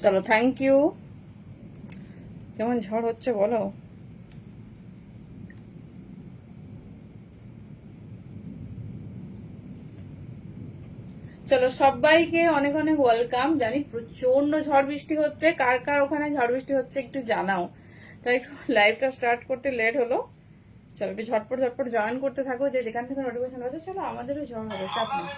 চলো, thank you. কেমন ঝড় হচ্ছে বলো? চলো, সবাইকে অনেক অনেক ওয়েলকাম। জানি প্রচন্ড ঝড় বৃষ্টি হচ্ছে, কার কার ওখানে ঝড় বৃষ্টি হচ্ছে একটু জানাও। তাই একটু লাইভটা স্টার্ট করতে লেট হলো। চলো, একটু ঝটপট ঝটপট জয়েন করতে থাকো, যে যেখান থেকে নোটিফিকেশন আছে। চলো, আমাদেরও ঝড় হবে, চাপ নেই।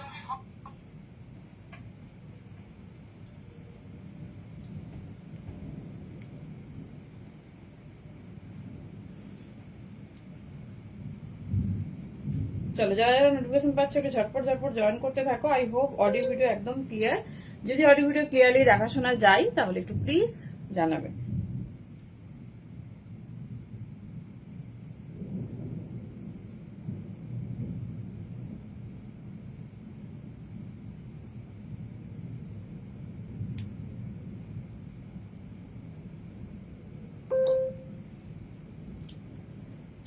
চলো, যারা যারা নোটিফিকেশন পাচ্ছ একটু ঝটপট ঝটপট জয়েন করতে থাকো। আই হোপ অডিও ভিডিও একদম ক্লিয়ার। যদি অডিও ভিডিও ক্লিয়ারলি দেখাশোনা যায় তাহলে একটু প্লিজ জানাবে।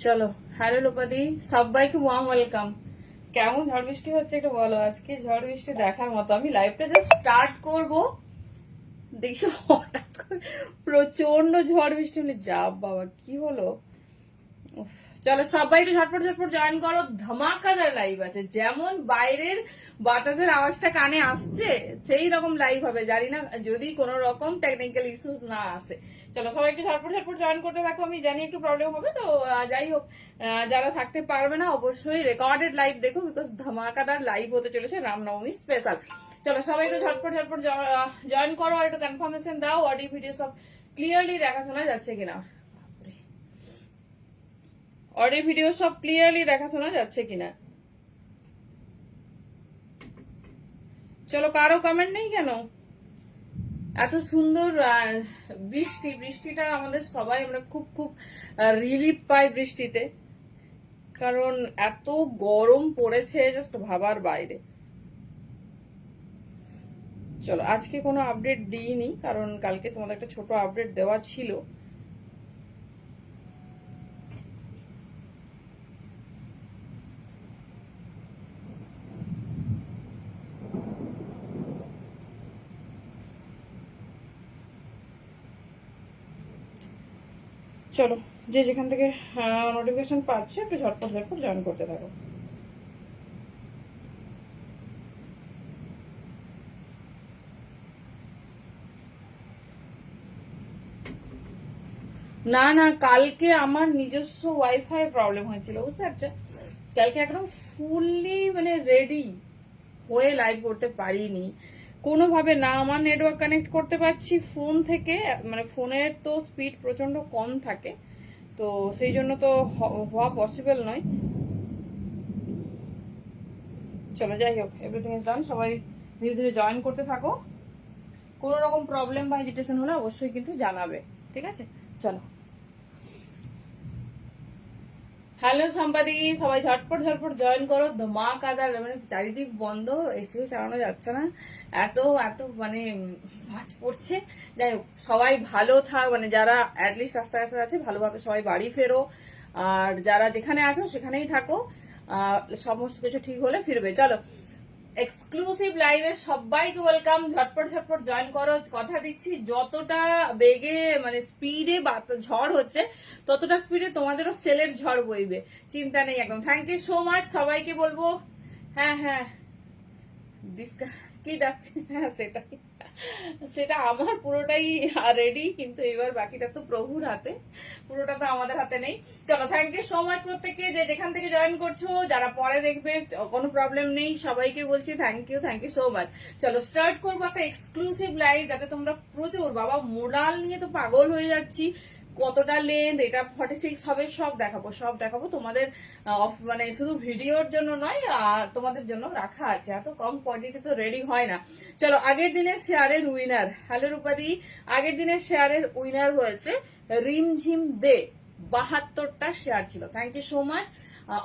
চলো, হ্যালো লোপাদি, সবাইকে ওয়ার্ম ওয়েলকাম। কেমন ঝড় বৃষ্টি হচ্ছে একটু বলো। আজকে ঝড় বৃষ্টি দেখার মতো। আমি লাইভটা জাস্ট স্টার্ট করব, দেখছি হঠাৎ করে প্রচন্ড ঝড় বৃষ্টি হলে, যা বাবা কি হলো। উফ, চলো সবাই একটু ঝটপট ঝটপট জয়েন করো। ধামাকাদার লাইভ আছে, যেমন বাইরের বাতাসের আওয়াজটা কানে আসছে সেই রকম লাইভ হবে। জানি না যদি কোনো রকম টেকনিক্যাল ইস্যুস না আসে। চলো, সবাই একটু ঝটপট ঝটপট জয়েন করতে থাকো। আমি জানি একটু প্রবলেম হবে, তো যাই হোক, যারা থাকতে পারবে না অবশ্যই রেকর্ডেড লাইভ দেখো, বিকজ ধামাকাদার লাইভ হতে চলেছে রামনবমী স্পেশাল। চলো, সবাই একটু ঝটপট ঝটপট জয়েন করো আর একটু কনফার্মেশন দাও অডিও ভিডিও সব ক্লিয়ারলি দেখাশোনা যাচ্ছে কিনা। অডিও ভিডিও সব ক্লিয়ারলি দেখাশোনা যাচ্ছে কিনা। চলো, কারো কমেন্ট নেই কেন? এত সুন্দর বৃষ্টিটা আমাদের সবাই, আমরা খুব খুব রিলিফ পাই বৃষ্টিতে, কারণ এত গরম পড়েছে জাস্ট ভাবার বাইরে। চলো, আজকে কোনো আপডেট দিইনি, কারণ কালকে তোমাদের একটা ছোট আপডেট দেওয়া ছিল। চলো, যে যেখান থেকে নোটিফিকেশন পাচ্ছে একটু ঝটপট ঝটপট জয়েন করতে থাকো। না না, কালকে আমার নিজস্ব ওয়াইফাই প্রবলেম হয়েছিল, বুঝতে পারছো। কালকে একদম ফুললি মানে রেডি হয়ে লাইভ করতে পারিনি কোনোভাবে। না আমার নেটওয়ার্ক কানেক্ট করতে পারছি ফোন থেকে, মানে ফোনের তো স্পিড প্রচন্ড কম থাকে, তো সেই জন্য তো হওয়া পসিবল নয়। চলো, যাই হোক, এভরিথিং ইজ ডান। সবাই ধীরে ধীরে জয়েন করতে থাকো। কোনো রকম প্রবলেম বা হেজিটেশন হলে অবশ্যই কিন্তু জানাবে, ঠিক আছে? চলো, হ্যালো সম্পাদি, সবাই ঝটপট ঝটপট জয়েন করো। ধমাকাদার, মানে চারিদিক বন্ধ, এসিও চালানো যাচ্ছে না, এত এত মানে ভাঁজ পড়ছে। যাই হোক, সবাই ভালো থাক, মানে যারা অ্যাটলিস্ট রাস্তাঘাটে আছে ভালোভাবে সবাই বাড়ি ফেরো, আর যারা যেখানে আছো সেখানেই থাকো। সমস্ত কিছু ঠিক হলে ফিরবে। চলো, এক্সক্লুসিভ লাইভে সবাইকে ওয়েলকাম। ঝটপট ঝটপট জয়েন করো। কথা দিচ্ছি, যতটা বেগে মানে স্পিডে ঝড় হচ্ছে, ততটা স্পিডে তোমাদেরও সেলের ঝড় বইবে, চিন্তা নেই একদম। থ্যাংক ইউ সো মাচ সবাইকে বলবো। হ্যাঁ হ্যাঁ, কি হ্যাঁ, সেটাই, সেটা আমার পুরোটাই রেডি, কিন্তু এবার বাকিটা তো প্রভুর হাতে, পুরোটা তো আমাদের হাতে নেই। চলো, থ্যাংক ইউ সো মাচ প্রত্যেককে, যে যেখান থেকে জয়েন করছো, যারা পরে দেখবে কোনো প্রবলেম নেই, সবাইকে বলছি থ্যাংক ইউ সো মাচ। চলো, স্টার্ট করবো একটা এক্সক্লুসিভ লাইভ, যাতে তোমরা প্রচুর, বাবা মোডাল নিয়ে তো পাগল হয়ে যাচ্ছি, কতটা লেন্থ, এটা 46 হবে, সব দেখাবো সব দেখাবো তোমাদের। মানে শুধু ভিডিওর জন্য নয়, আর তোমাদের জন্য রাখা আছে, এত কম কোয়ান্টিটি তো রেডি হয় না। চলো, আগের দিনের শেয়ারের উইনার, হ্যালো রূপাদি, আগের দিনের শেয়ারের উইনার হয়েছে রিমঝিম দে। 72টা শেয়ার ছিল, thank you so much.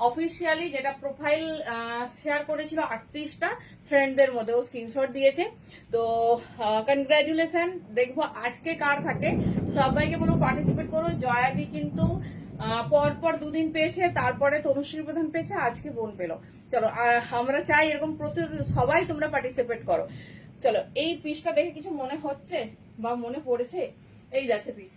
Officially যেটা প্রোফাইল শেয়ার করেছিল 38টা ফ্রেন্ডদের মধ্যে, ও স্ক্রিনশট দিয়েছে, তো কনগ্রাচুলেশন। দেখবো আজকে কার থাকে, সবাইকে বলবো পার্টিসিপেট করো। জয়াদি কিন্তু পরপর দুদিন পেয়েছে, তারপরে তনুশ্রী প্রধান পেয়েছে, আজকে বোন পেলো। চলো, আমরা চাই এরকম প্রচুর, সবাই তোমরা পার্টিসিপেট করো। চলো, এই পিসটা দেখে কিছু মনে হচ্ছে? বা মনে পড়েছে, এই যাচ্ছে পিস।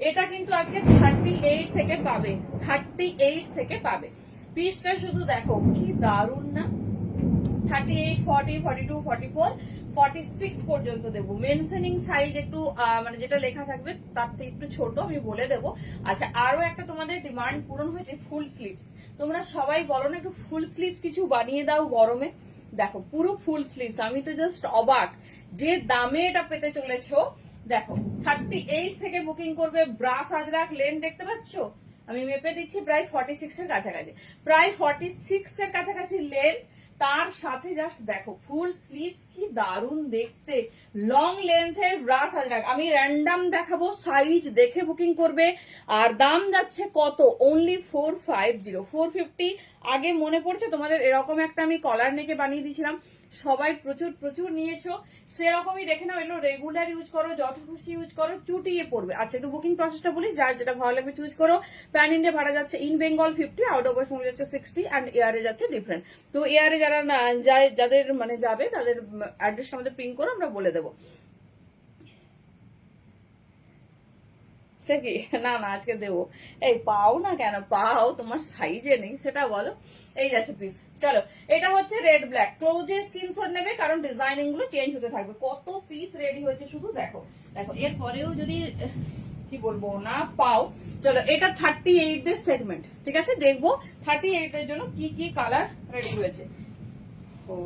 এটা কিন্তু আজকে 38 থেকে পাবে, 38 থেকে পাবে। পিসটা শুধু দেখো কি দারুন না, 38, 40, 42, 44, 46 পর্যন্ত দেবো। মেনশনিং সাইজ একটু মানে যেটা লেখা থাকবে তার থেকে একটু ছোট আমি বলে দেবো। আচ্ছা, আরো একটা তোমাদের ডিমান্ড পূরণ হয়েছে, ফুল স্লিভস। তোমরা সবাই বলো না একটু ফুল স্লিভস কিছু বানিয়ে দাও গরমে। দেখো পুরো ফুল স্লিভস, আমি তো জাস্ট অবাক যে দামে এটা পেতে চলেছো। দেখো 38 থেকে বুকিং করবে। ব্রাস আজরাক লেন দেখতে পাচ্ছ, আমি মেপে দিচ্ছি প্রায় 46 এর কাছাকাছি, প্রায় 46 এর কাছাকাছি লেন। তার সাথে জাস্ট দেখো ফুল স্লিভস কি দারুন দেখতে, লং লেন্থের ব্রাস আজরাক। আমি র্যান্ডাম দেখাবো, সাইজ দেখে বুকিং করবে। আর দাম যাচ্ছে কত, অনলি 450, 450। আগে মনে পড়ছে তোমাদের এরকম একটা আমি কলার নেকে বানিয়ে দিয়েছিলাম, সবাই প্রচুর প্রচুর নিয়েছো, সেরকমই দেখে নাও। এগুলো রেগুলার ইউজ করো, যত খুশি ইউজ করো, চুটিয়ে পড়বে। আচ্ছা, একটু বুকিং প্রসেসটা বলি, যার যেটা ভালো লাগবে চুজ করো। প্যান ইন্ডিয়া ভাড়া যাচ্ছে in Bengal 50, out of West Bengal যাচ্ছে 60, অ্যান্ড এয়ারে যাচ্ছে ডিফারেন্ট। তো এয়ারে যারা না যায়, যাদের মানে যাবে তাদের অ্যাড্রেসটা আমাদের পিং করো, আমরা বলে দেবো। সে কি, না না আজকে দেবো। এই পাও না কেন, পাও তোমার সাইজে নেই সেটা বলো। এই যাচ্ছে পিস। চলো, এটা হচ্ছে রেড ব্ল্যাক। ক্লোজে স্ক্রিনশট নেবে, কারণ ডিজাইনিং গুলো চেঞ্জ হতে থাকবে। কত পিস রেডি হয়েছে শুধু দেখো। দেখো এরপরেও যদি কি বলবো না পাও। চলো, এটা 38 দের সেগমেন্ট, ঠিক আছে, দেখবো 38 এর জন্য কি কি কালার রেডি হয়েছে।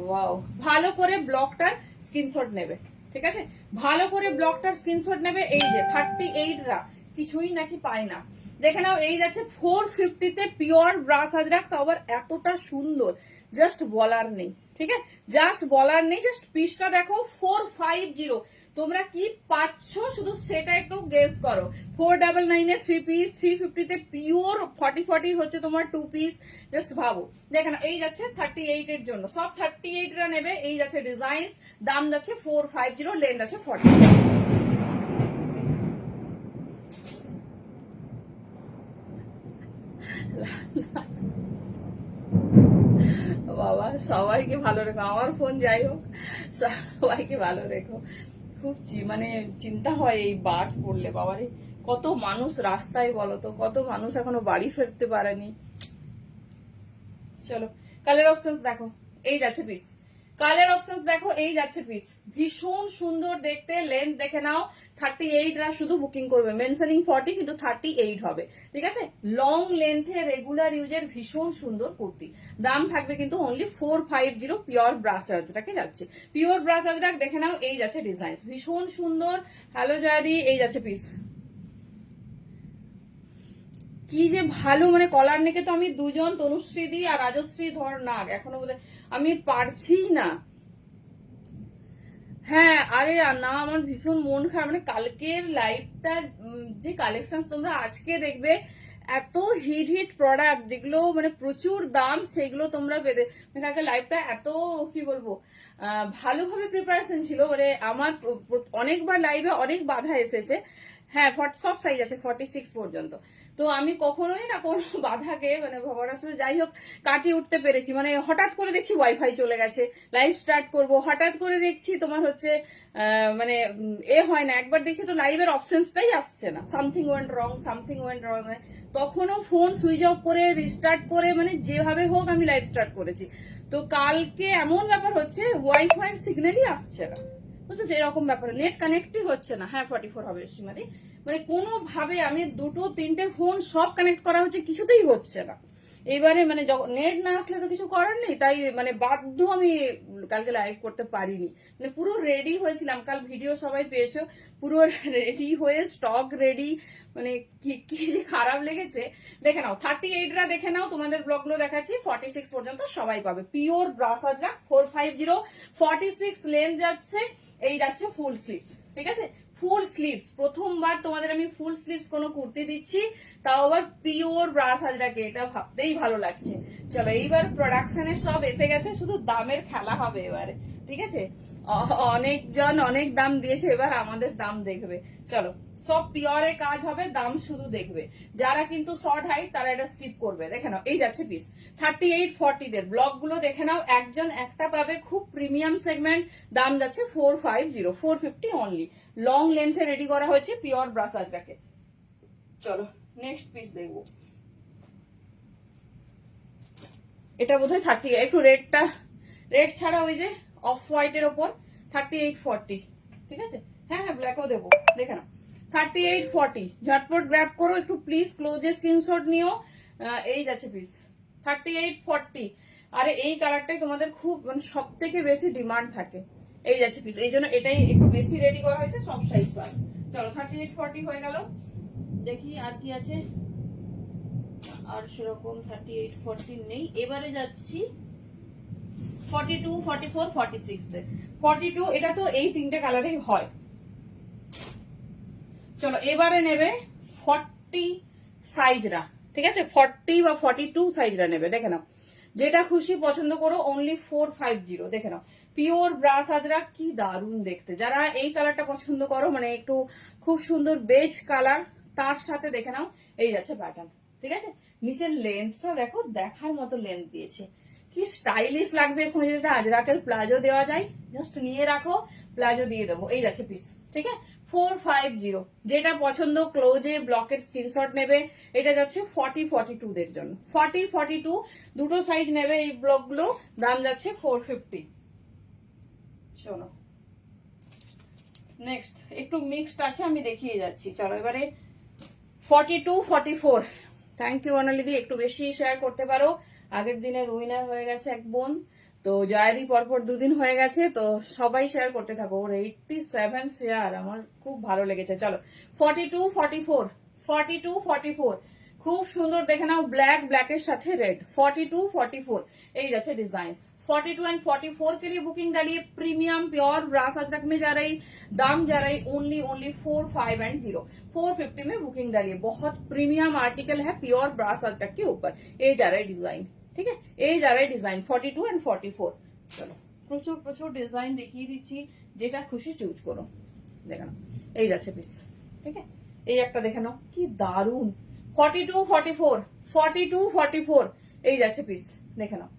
ওয়াও, ভালো করে ব্লকটার স্ক্রিনশট নেবে, ঠিক আছে, ভালো করে ব্লকটার স্ক্রিনশট নেবে। এই যে 38 রা কিছুই নাকি পায় না, দেখে নাও। এই যাচ্ছে 450 তে পিওর ব্রাশ আজরাক, তো আবার এতটা সুন্দর, জাস্ট বলার নেই, ঠিক আছে, জাস্ট বলার নেই। জাস্ট পিসটা দেখো 450, তোমরা কি পাচ্ছ শুধু সেটা একটু গেস করো। 499 এর 3 পিস, 350 তে পিওর 40 হচ্ছে তোমার 2 পিস। জাস্ট ভাবো, দেখেন এই যাচ্ছে 38 এর জন্য, সব 38 রা নেবে। এই যাচ্ছে ডিজাইন, দাম যাচ্ছে 450, লেন্থ আছে 40। বাবা সবাইকে ভালো রেখো, আমার ফোন যাই হোক, সবাইকে ভালো রেখো। খুব মানে চিন্তা হয় এই বাজ পড়লে, বাবারে কত মানুষ রাস্তায়, বলো তো কত মানুষ এখনো বাড়ি ফিরতে পারেনি। চলো, কালার অপশনস দেখো, এই যাচ্ছে পিস। কালার অপশনস দেখো, এই যাচ্ছে পিস, ভীষণ সুন্দর দেখতে। লেন্থ দেখে নাও, 38 রা শুধু বুকিং করবে। মেনশনিং 40 কিন্তু 38 হবে, ঠিক আছে। লং লেন্থে রেগুলার ইউজের ভীষণ সুন্দর কুর্তি। দাম থাকবে কিন্তু অনলি 450, পিওর ব্রাশ আজরাকে যাচ্ছে। পিওর ব্রাশ আজরাক দেখে নাও, এই যাচ্ছে ডিজাইন, ভীষণ সুন্দর। হ্যালো জারি, এই যাচ্ছে পিস। কি যে ভালো, মানে কলার নেকে তো আমি দুজন, তনুশ্রী দি আর রাজশ্রী ধর নাগ, এখনো বোধহয় আমি পারছি না। হ্যাঁ, আরে না, আমার ভীষণ মন খারাপ। মানে কালকের লাইভটার যে কালেকশন তোমরা আজকে দেখবে, এত হিট হিট প্রোডাক্ট যেগুলো মানে প্রচুর দাম, সেগুলো তোমরা পেতে। মানে কালকে লাইভটা এত কি বলবো ভালোভাবে প্রিপারেশন ছিল। মানে আমার অনেকবার লাইভে অনেক বাধা এসেছে। হ্যাঁ, সব সাইজ আছে 46 পর্যন্ত। তো আমি কখনোই না কোনো বাধাকে, মানে ভগবান আসলে যাই হোক কাটিয়ে উঠতে পেরেছি। মানে হঠাৎ করে দেখছি ওয়াইফাই চলে গেছে, লাইভ স্টার্ট করব, হঠাৎ করে দেখছি তোমার হচ্ছে মানে হয় না, একবার দেখছি তো লাইভের অপশনসটাই আসছে না, সামথিং ওয়েন্ট রং, সামথিং ওয়েন্ট রং। তখনও ফোন সুইচ অফ করে রিস্টার্ট করে, মানে যেভাবে হোক আমি লাইভ স্টার্ট করেছি। তো কালকে এমন ব্যাপার হচ্ছে, ওয়াইফাই সিগন্যালই আসছে না, বুঝছো, এরকম ব্যাপার, নেট কানেক্টই হচ্ছে না। হ্যাঁ 44 হবে সীমাদি, মানে কোনোভাবে আমি 2-3টে ফোন সব কানেক্ট করা হচ্ছে, কিছুতেই হচ্ছে না। এবারে মানে নেট না আসলে তো কিছু করার নেই, তাই মানে বাধ্য আমি কালকে লাইভ করতে পারিনি। মানে পুরো রেডি হয়েছিলাম, কাল ভিডিও সবাই পেয়েছো, পুরো রেডি হয়ে স্টক রেডি, মানে কি যে খারাপ লেগেছে। দেখে নাও 38 রা দেখে নাও, তোমাদের ব্লগ গুলো দেখাচ্ছি, 46 পর্যন্ত সবাই পাবে। পিওর ব্রাশ আজরাক 450, 46 লেন্থ যাচ্ছে। এই যাচ্ছে ফুল স্লিভস, ঠিক আছে, ফুল স্লিভস। প্রথমবার তোমাদের আমি ফুল স্লিভস কোনো কুর্তি দিচ্ছি, তাও আবার পিওর ব্রাশ আজরাকে, এটা ভাবতেই ভালো লাগছে। চলো, এইবার প্রোডাকশনের সব এসে গেছে, শুধু দামের খেলা হবে এবারে, ঠিক আছে। অনেকজন অনেক দাম দিয়েছে, এবার আমাদের দাম দেখবে। চলো, সব পিওরে কাজ হবে, দাম শুধু দেখবে। যারা কিন্তু শর্ট হাইট তারা এটা স্কিপ করবে। দেখে নাও, এই যাচ্ছে পিস 38-40 দের ব্লক গুলো দেখে নাও, একজন একটা পাবে, খুব প্রিমিয়াম সেগমেন্ট। দাম যাচ্ছে 450, 450 অনলি। লং লেন্থে রেডি করা হয়েছে পিওর ব্রাশ আজরাকে। চলো নেক্সট পিস দেখবো। এটা বোধহয় 30, একটু রেডটা রেড ছাড়া ওই যে অফ হোয়াইটের ওপর 38-40, ঠিক আছে। হ্যাঁ হ্যাঁ ব্ল্যাকও দেবো, দেখে নাও 38-40। ঝটপট গ্র্যাব করো একটু প্লিজ, ক্লোজে স্ক্রিনশট নিও। এই যাচ্ছে পিস 38-40। আরে এই কালারটাই তোমাদের খুব মানে সব থেকে বেশি ডিমান্ড থাকে। এই যাচ্ছে পিস, এই জন্য এটাই একটু বেশি রেডি করা হয়েছে, সব সাইজ পাবে। চলো 38-40 হয়ে গেল। দেখি আর কি আছে, আর সেরকম 38-40 নেই। এবারে যাচ্ছি 42, 44, 46 তে। 42 এটা তো এই তিনটে কালারেই হয়। চলো এবারে নেবে 40 সাইজরা, ঠিক আছে, 40 বা 42 সাইজরা নেবে। দেখে নাও যেটা খুশি পছন্দ করো, অনলি 450। দেখে নাও পিওর ব্রাশ আজরা, কি দারুণ দেখতে। যারা এই কালারটা পছন্দ করো, মানে একটু খুব সুন্দর বেজ কালার, তার সাথে দেখে নাও এই যাচ্ছে প্যাটার্ন, ঠিক আছে। নিচের লেন্থটা দেখো, দেখার মতো লেন্থ দিয়েছে, কি স্টাইলিশ লাগবে। এর সঙ্গে যেটা আজরাকের প্লাজো দেওয়া যায়, জাস্ট নিয়ে রাখো, প্লাজো দিয়ে দেবো। এই যাচ্ছে পিস, ঠিক আছে 450। যেটা পছন্দ ক্লোজে ব্লকের স্ক্রিনশট নেবে। এটা যাচ্ছে 40-42 দের জন্য, 40-42 দুটো সাইজ নেবে এই ব্লকগুলো। দাম যাচ্ছে 450। চলো নেক্সট একটু মিক্সড আছে, আমি দেখিয়ে যাচ্ছি। চলো এবারে 42-44। থ্যাংক ইউ অনালিদি, একটু বেশি শেয়ার করতে পারো। আগের দিনের উইনার হয়ে গেছে এক বোন, তো জয়াদি পরপর 2 দিন হয়ে গেছে, তো সবাই শেয়ার করতে থাকো। ওর 87 শেয়ার, আমার খুব ভালো লেগেছে। চলো 42-44, 42-44 খুব সুন্দর। দেখে নাও ব্ল্যাক, ব্ল্যাকের সাথে রেড। 42-44 এই যাচ্ছে डिजाइन। 42 एंड 44 के लिए बुकिंग डालिए। प्रीमियम प्योर ब्रास अजरक में जा रही, दाम जा रही ओनली 450 450 में बुकिंग डालिए। बहुत प्रीमियम आर्टिकल है प्योर ब्रास अजरक के ऊपर। ये जा रहा है डिजाइन, ठीक है, এই যারা ডিজাইন 42 এন্ড 44। চলো প্রচুর প্রচুর ডিজাইন দেখিয়ে দিচ্ছি, যেটা খুশি চুজ করো। দেখে নাও এই যাচ্ছে পিস, ঠিক আছে। এই একটা দেখে নাও কি দারুন, 42-44, 42-44 এই যাচ্ছে পিস। দেখে নাও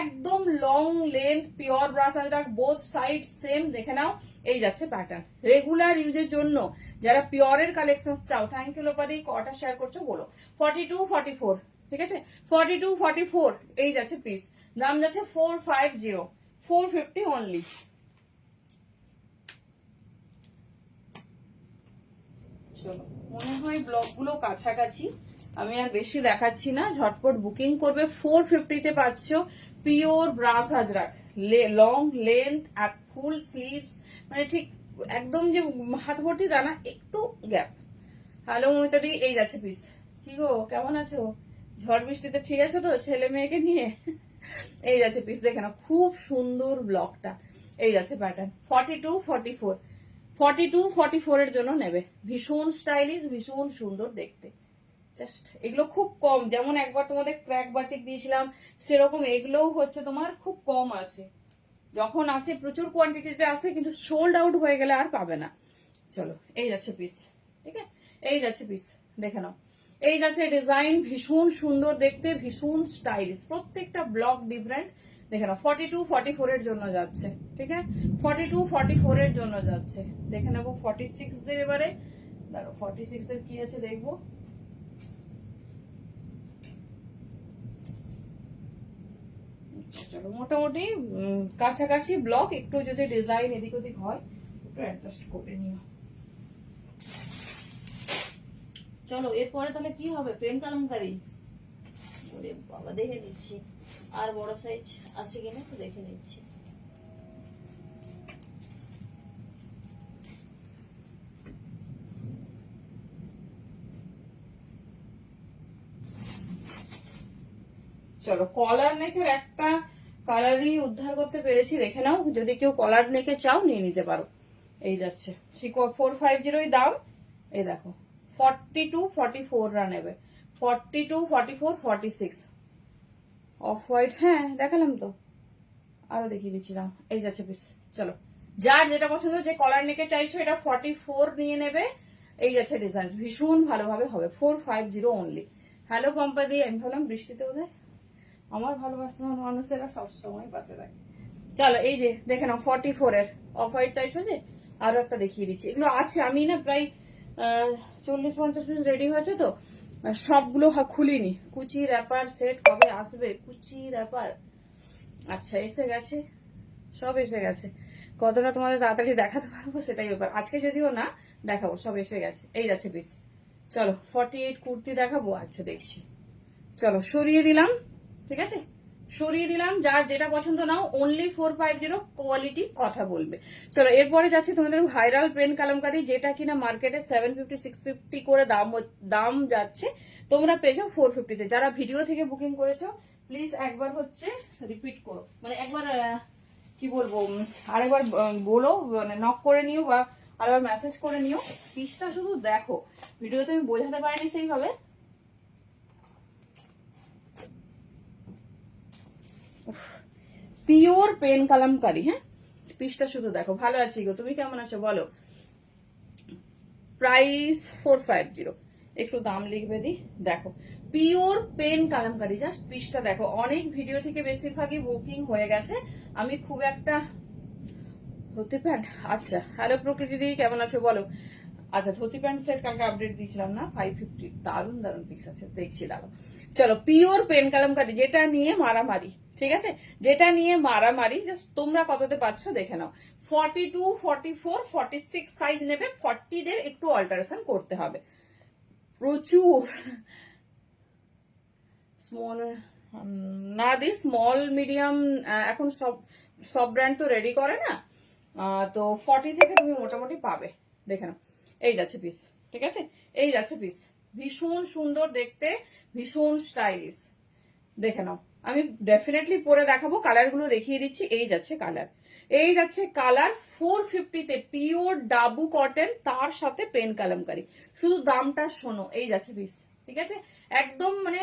একদম long length pure brush Ajrak, both side same. দেখে নাও এই যাচ্ছে প্যাটার্ন, রেগুলার ইউজের জন্য যারা পিওরের কালেকশন চাও। থ্যাংক ইউ লোপাদি, কটা শেয়ার করছো বলো। 42-44, ঠিক আছে 42-44 এই যাচ্ছে পিস। দাম যাচ্ছে 450, 450 অনলি। চলো মনে হয় ব্লগগুলো কাছাকাছি, আমি আর বেশি দেখাচ্ছি না। ঝটপট বুকিং করবে। 450 তে পাচ্ছ pure brush Ajrak, long length আর ফুল স্লিভস, মানে ঠিক একদম যে হাত ভর্তি তা না, একটু গ্যাপ। হ্যালো মমিতাদি, এই যাচ্ছে পিস। কি গো কেমন আছো? ঝড় বৃষ্টিতে ঠিক আছে তো ছেলে মেয়েকে নিয়ে? এই যাচ্ছে পিস, দেখে না খুব সুন্দর ব্লকটা। এই যাচ্ছে প্যাটার্ন 42-44, 42-44 এর জন্য নেবে। ভীষণ স্টাইলিশ, ভীষণ সুন্দর দেখতে। জাস্ট এগুলো খুব কম, যেমন একবার তোমাদের ক্র্যাক বাটিক দিয়েছিলাম, সেরকম এগুলোও হচ্ছে তোমার খুব কম আসে। যখন আসে প্রচুর কোয়ান্টিটিতে আসে, কিন্তু সোল্ড আউট হয়ে গেলে আর পাবে না। চলো এই যাচ্ছে পিস, ঠিক আছে এই যাচ্ছে পিস। দেখে নাও এই যাচ্ছে ডিজাইন, ভীষণ সুন্দর দেখতে, ভীষণ স্টাইলিশ, প্রত্যেকটা ব্লক ডিফারেন্ট। দেখে নাও 42-44 এর জন্য যাচ্ছে, ঠিক আছে 42-44 এর জন্য যাচ্ছে। দেখে নেবো 46 দের এবারে। দাঁড়ো 46 দের কি আছে দেখবো। চলো মোটামুটি কাছাকাছি ব্লক, একটু যদি ডিজাইন এদিক ওদিক হয় একটু অ্যাডজাস্ট করে নিও। চলো এরপরে তাহলে কি হবে, পেন কালামকারি। ওরে বাবা দেখে নিচ্ছি আর বড় সাইজ আছে কিনা, তো দেখে নিচ্ছি। চলো কলার নেকের একটা কালারই উদ্ধার করতে পেরেছি, দেখে নাও। যদি কেউ কলার নেকে চাও নিয়ে নিতে পারো। এই যাচ্ছে 450 দাম। এই দেখো 42-44 রা নেবে, 42-44, 46 অফ হোয়াইট। হ্যাঁ দেখালাম তো, আরো দেখিয়ে দিচ্ছিলাম। এই যাচ্ছে পিস। চলো যার যেটা পছন্দ, যে কলার নেকে চাইছো এটা 44 নিয়ে নেবে। এই যাচ্ছে ডিজাইন, ভীষণ ভালোভাবে হবে। 450 অনলি। হ্যালো পম্পাদি, আমি ভাবলাম বৃষ্টিতে বোধহয় আমার ভালোবাসা মানুষেরা সবসময় পাশে থাকে। চলো এই যে দেখে নাও 44 এর অফ হোয়াইট চাইছো যে, আরো একটা দেখিয়ে দিচ্ছি, এগুলো আছে, আমি না প্রায় 40-50 পিস রেডি হয়েছে তো, সবগুলো খুলিনি। কুচি র্যাপার সেট কবে আসবে? কুচি র্যাপার আচ্ছা এসে গেছে, সব এসে গেছে। কতটা তোমাদের তাড়াতাড়ি দেখাতে পারবো সেটাই ব্যাপার, আজকে যদিও না দেখাবো, সব এসে গেছে। এই যাচ্ছে পিস। চলো 48 কুর্তি দেখাবো। আচ্ছা দেখছি, চলো সরিয়ে দিলাম, ঠিক আছে সরিয়ে দিলাম। যার যেটা পছন্দ নাও, অনলি 450 কোয়ালিটি কথা বলবে। চলো এরপরে যাচ্ছে তোমাদের ভাইরাল পেন কালামকারি, যেটা কিনা মার্কেটে 750-650 করে দাম যাচ্ছে, তোমরা পেয়েছো 450-তে। যারা ভিডিও থেকে বুকিং করেছো প্লিজ একবার হচ্ছে রিপিট করো, মানে একবার কি বলবো, আরেকবার বলো, মানে নক করে নিও বা আরেকবার মেসেজ করে নিও। পিসটা শুধু দেখো, ভিডিওতে আমি বোঝাতে পারিনি সেইভাবে। পিওর পেন কালামকারি, হ্যাঁ পিসটা শুধু দেখো। ভালো আছি গো, তুমি কেমন আছো বলো। প্রাইস 450, একটু দাম লিখবে দি। দেখো পিওর পেন কালামকারি, জাস্ট পিসটা দেখো। অনেক ভিডিও থেকে বেশিরভাগই বুকিং হয়ে গেছে, আমি খুব একটা ধুতি প্যান্ট। আচ্ছা হ্যালো প্রকৃতি দি, কেমন আছো বলো। আচ্ছা ধুতি প্যান্ট সেট কালকে আপডেট দিয়েছিলাম না, 550, দারুন দারুন পিস আছে, দেখছি দাঁড়াও। চলো পিওর পেন কালামকারি, যেটা নিয়ে মারামারি, ঠিক আছে যেটা নিয়ে মারামারি, জাস্ট তোমরা কততে পাচ্ছ দেখে নাও। 42, 44, 46 সাইজ নেবে, 40 দের একটু অল্টারেশন করতে হবে। প্রচুর স্মল না দি, স্মল মিডিয়াম এখন সব সব ব্র্যান্ড তো রেডি করে না, তো 40 থেকে তুমি মোটামুটি পাবে, দেখে নাও। এই যাচ্ছে পিস, ঠিক আছে এই যাচ্ছে পিস, ভীষণ সুন্দর দেখতে, ভীষণ স্টাইলিশ, দেখে নাও। আমি ডেফিনেটলি পরে দেখাবো, কালার গুলো দেখিয়ে দিচ্ছি। এই যাচ্ছে কালার, এই যাচ্ছে কালার 450-তে পিওর ডাবু কটন, তার সাথে পেন কালামকারি। শুধু দামটা শোনো, এই যাচ্ছে পিস, ঠিক আছে একদম মানে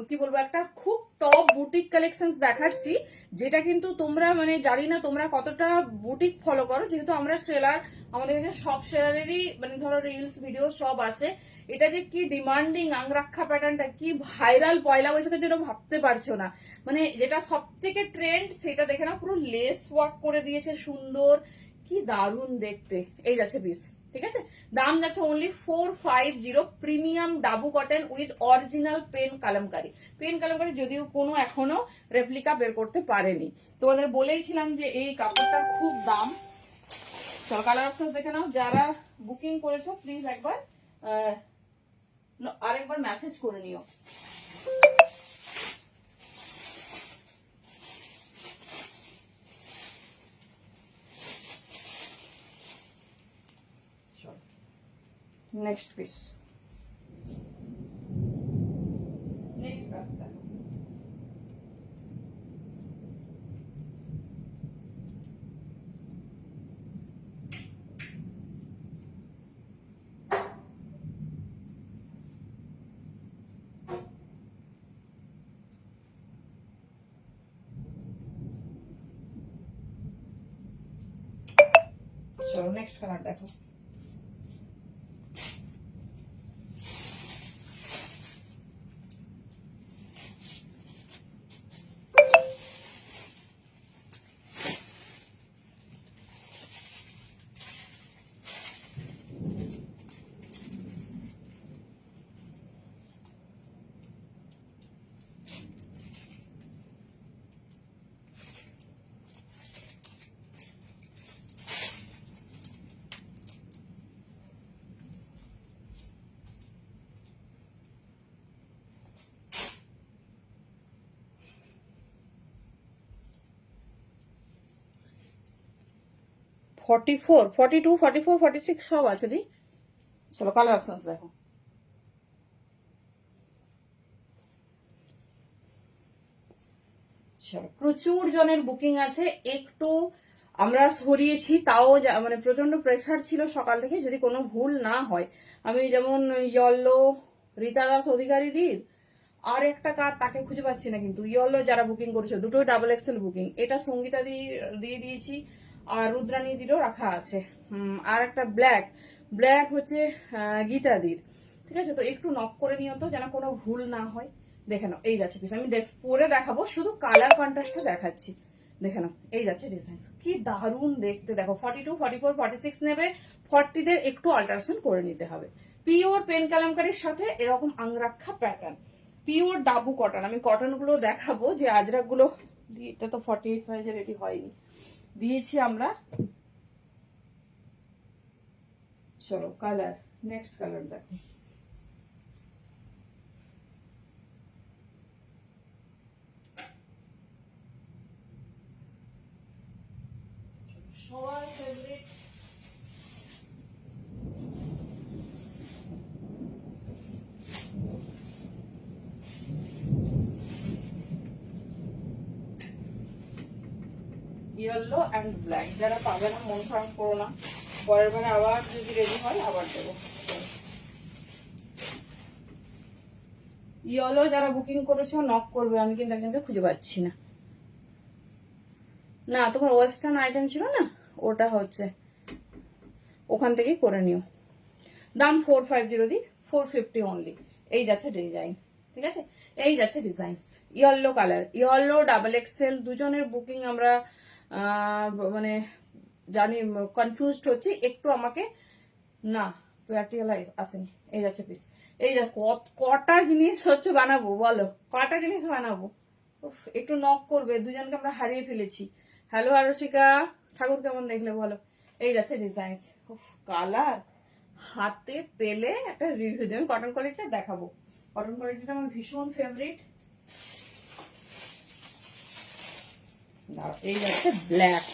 কি বলবো, একটা খুব টপ বুটিক কালেকশন দেখাচ্ছি, যেটা কিন্তু তোমরা মানে জানি না তোমরা কতটা বুটিক ফলো করো, যেহেতু আমরা সেলার, আমাদের কাছে সব সেলারেরই মানে ধরো রিলস ভিডিও সব আসে। এটা যে কি ডিমান্ডিং আংরাক্ষা প্যাটার্নটা, কি ভাইরাল, পয়লা বৈশাখের জন্য ভাবতে পারছো না। মানে যেটা সব থেকে ট্রেন্ড সেটা দেখে না, পুরো লেস ওয়ার্ক করে দিয়েছে সুন্দর, কি দারুণ দেখতে। এই যাচ্ছে পিস, ঠিক আছে দাম যাচ্ছে only 450, premium dabu cotton with original pen kalamkari. Pen kalamkari যদিও কোনো এখনো রেপ্লিকা বের করতে পারেনি, তোমাদের বলেইছিলাম যে এই কাপড়টার খুব দাম। চলো কালার অপশন দেখে নাও, যারা বুকিং করেছো প্লিজ একবার আরেকবার মেসেজ করে নিও। Next piece, next colour. চলো নেক্সট কালার দেখো। ফর্টি ফোর, 42, 44, 46 সব আছে দি। চলো কালার অপশন দেখো। চলো প্রচুর জনের বুকিং আছে, একটু আমরা সরিয়েছি, তাও মানে প্রচন্ড প্রেসার ছিল সকাল থেকে, যদি কোনো ভুল না হয়। আমি যেমন ইয়েলো রীতা দাস অধিকারী দির, আর একটা কার তাকে খুঁজে পাচ্ছি না, কিন্তু ইয়েলো যারা বুকিং করেছো দুটোই ডাবল এক্সেল বুকিং, এটা সঙ্গীতা দিয়ে দিয়েছি, আর রুদ্রাণী দিরও রাখা আছে। আর একটা ব্ল্যাক, ব্ল্যাক হচ্ছে গীতাদির, ঠিক আছে তো একটু নক করে নিও তো, যেন কোনো ভুল না হয়। দেখে নাও এই যাচ্ছে পিস, আমি পরে দেখাবো, শুধু কালার কন্ট্রাস্টটা দেখাচ্ছি, দেখে নাও, এই যাচ্ছে ডিজাইন, কি দারুণ দেখতে। দেখো 42, 44, 46 নেবে, 40 একটু অল্টারেশন করে নিতে হবে। পিওর পেন কালামকারীর সাথে এরকম angrakha pattern, pure dabu cotton. আমি কটন গুলো দেখাবো, যে আজরাক গুলো এটা তো 48 সাইজে রেডি হয়নি, দিয়েছি আমরা। চলো কালার, নেক্সট কালার দেখো। সবার ফেভারিট ইয়েলো অ্যান্ড ব্ল্যাক। যারা পাবে না মন খারাপ করো না, পরের বারে আবার যদি রেডি হয় আবার দেবো। ইয়েলো যারা বুকিং করেছো নক করবে, আমি কিন্তু একজনকে খুঁজে পাচ্ছি না। না তোমার ওয়েস্টার্ন আইটেম ছিল না, ওটা হচ্ছে ওখান থেকেই করে নিও। দাম 450 দি, 450 অনলি। এই যাচ্ছে ডিজাইন, ঠিক আছে, এই যাচ্ছে design. Yellow colour, yellow double XL দুজনের বুকিং আমরা মানে জানি, কনফিউজড হচ্ছে একটু আমাকে। না প্যাটিয়ালা আসেনি, এই যাচ্ছে পিস। এই যা কটা জিনিস হচ্ছে বানাবো বলো, কটা জিনিস বানাবো। একটু নক করবে, দুজনকে আমরা হারিয়ে ফেলেছি। হ্যালো আরশিকা ঠাকুর, কেমন দেখলে বলো। এই যাচ্ছে ডিজাইন, কালার হাতে পেলে একটা রিভিউ দেবেন। কটন কোয়ালিটিটা দেখাবো, কটন কোয়ালিটিটা আমার ভীষণ ফেভারিট। এই যাচ্ছে ব্ল্যাক,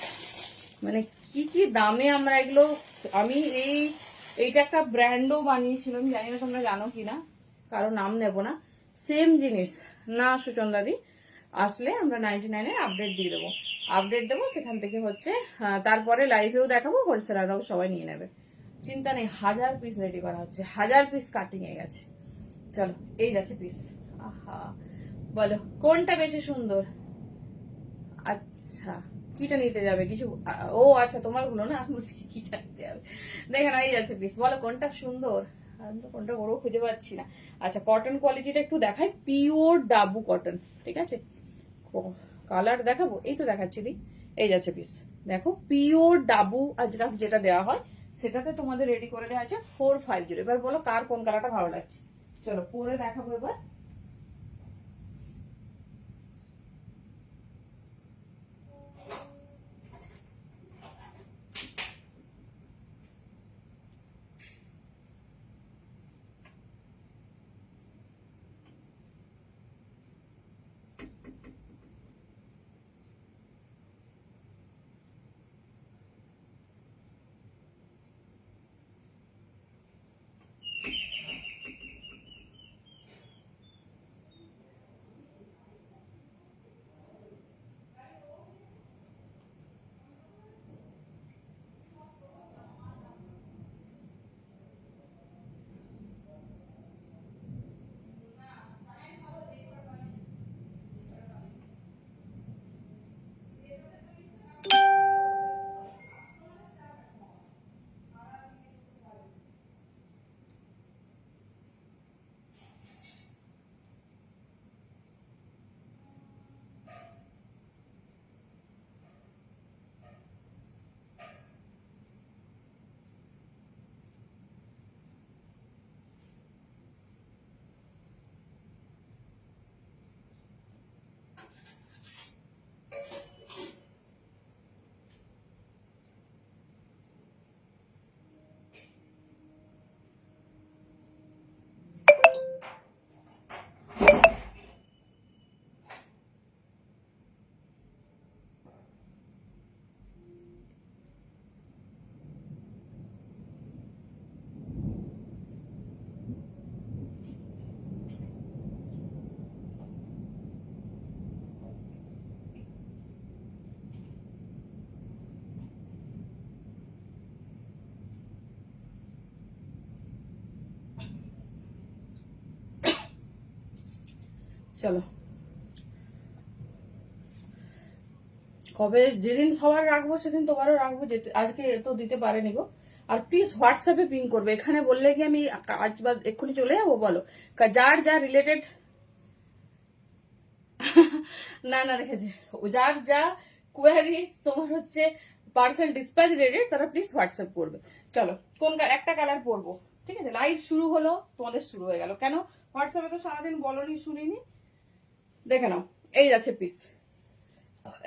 মানে কি কি দামে আমরা এগুলো, আমি এইটা একটা ব্র্যান্ডও বানিয়েছিলাম, জানি না তোমরা জানো কিনা, কারো নাম নেব না। সেম জিনিস না সুচন্দাদি, আসলে আমরা 99-এর আপডেট দিয়ে দেবো, আপডেট দেবো সেখান থেকে হচ্ছে। তারপরে লাইভেও দেখাবো, হোলসেলাররাও সবাই নিয়ে নেবে, চিন্তা নেই। 1000 পিস রেডি করা হচ্ছে, 1000 পিস কাটিং এ গেছে। চলো এই যাচ্ছে পিস। আহা বলো কোনটা বেশি সুন্দর। আচ্ছা কিটা নিতে যাবে কিছু, ও আচ্ছা তোমার গুলো না, বলছি কিটা নিতে যাবে। দেখেন এই যাচ্ছে পিস, বলো কোনটা সুন্দর। আমি তো কোনটা বড় খুঁজে পাচ্ছি না। আচ্ছা কটন কোয়ালিটিটা একটু দেখাই, পিওর ডাবু কটন, ঠিক আছে। কালার দেখাবো, এই তো দেখাচ্ছি দি। এই যাচ্ছে পিস, দেখো পিওর ডাবু আজরাক যেটা দেওয়া হয় সেটাতে তোমাদের রেডি করে দেওয়া আছে 450। এবার বলো কার কোন কালারটা ভালো লাগছে। চলো পরে দেখাবো এবার। চলো কবে যেদিন সবার রাখবো সেদিন তোমারও রাখবো, আজকে তো দিতে পারেনি গো। আর প্লিজ হোয়াটসঅ্যাপে পিং করবে, এখানে বললে কি আমি আজ বা এক্ষুনি চলে যাবো বলো। যার যা রিলেটেড না না রেখেছে, যার যা কোয়ারিজ, তোমার হচ্ছে পার্সেল ডিসপ্যাচ রেডি, তারা প্লিজ হোয়াটসঅ্যাপ করবে। চলো কোন একটা কালার পরবো, ঠিক আছে? লাইভ শুরু হলো, তোমাদের শুরু হয়ে গেল কেন? হোয়াটসঅ্যাপে তো সারাদিন বলনি, শুনিনি। দেখে নাও, এই যাচ্ছে পিস।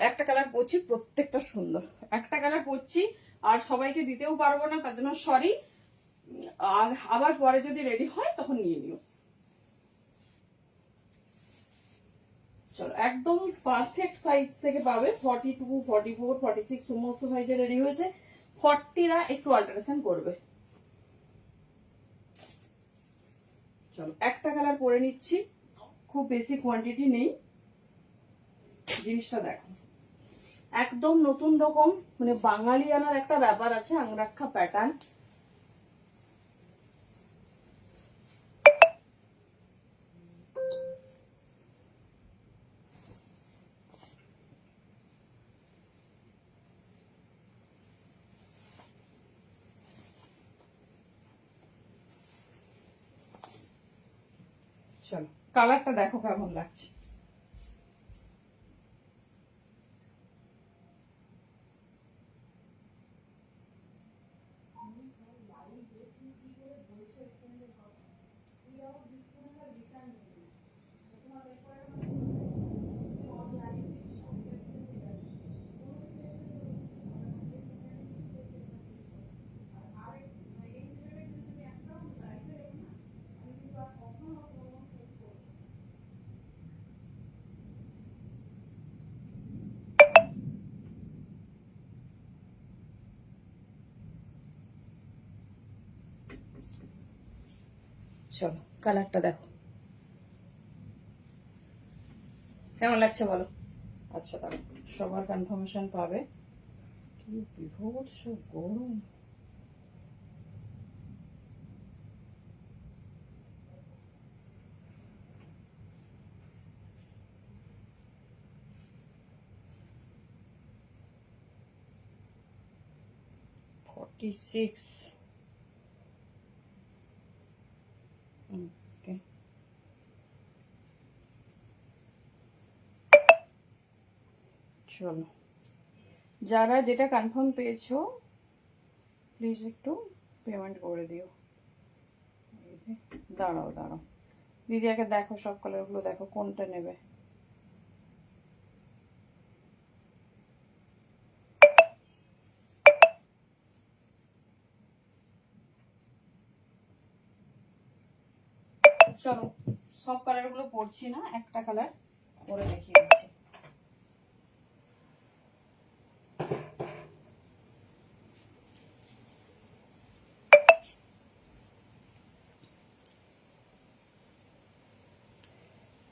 একটা কালার পরছি, প্রত্যেকটা সুন্দর। একটা কালার পরছি আর সবাইকে দিতেও পারবো না, তার জন্য সরি। আর আবার পরে যদি রেডি হয় তখন নিয়ে নিও। চলো, একদম পারফেক্ট সাইজ থেকে পাবে। 42, 44, 46 সমস্ত সাইজে রেডি হয়েছে। 40রা একটু অল্টারেশন করবে। চলো একটা কালার পরে নিচ্ছি, খুব বেশি কোয়ান্টিটি নেই। জিনিসটা দেখো, একদম নতুন রকম, মানে বাঙালিয়ানার একটা ব্যাপার আছে, আংরাক্ষা প্যাটার্ন। চলো কালারটা দেখো কেমন লাগছে। চলো কালারটা দেখো কেমন লাগছে বলো। আচ্ছা দাঁড়ো, সবার কনফার্মেশন পাবে। কি বিভৎস গরম। Okay. চলো, যারা যেটা কনফার্ম পেয়েছো প্লিজ একটু পেমেন্ট করে দিও। দাঁড়াও দাঁড়াও, দিদিয়াকে দেখো, সব কালারগুলো দেখো কোনটা নেবে। চলো সব কালারগুলো পড়ছি না, একটা কালার পরে দেখিয়ে দিচ্ছি।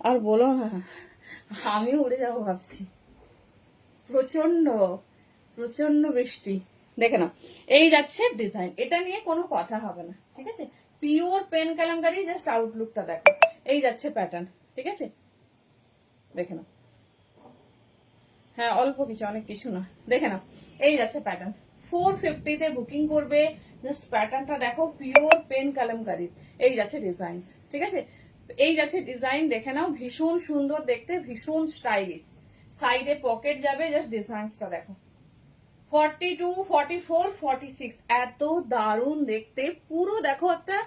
আর বলো না, আমি উড়ে যাবো ভাবছি। প্রচন্ড প্রচন্ড বৃষ্টি। দেখে নাও, এই যাচ্ছে ডিজাইন, এটা নিয়ে কোনো কথা হবে না, ঠিক আছে? পিওর পেন কালামকারি, জাস্ট আউটলুকটা দেখো। এই যাচ্ছে প্যাটার্ন, ঠিক আছে? দেখে নাও, হ্যাঁ অল্প কিছু, অনেক কিছু না। দেখে নাও, এই যাচ্ছে প্যাটার্ন। 450-তে বুকিং করবে। জাস্ট প্যাটার্নটা দেখো, পিওর পেন কালামকারি। এই যাচ্ছে ডিজাইন, ঠিক আছে? এই যাচ্ছে ডিজাইন, দেখে নাও, ভীষণ সুন্দর দেখতে, ভীষণ স্টাইলিশ। সাইডে পকেট যাবে, জাস্ট ডিজাইনসটা দেখো। 42, 44, 46 এত দারুণ দেখতে। পুরো দেখো একটা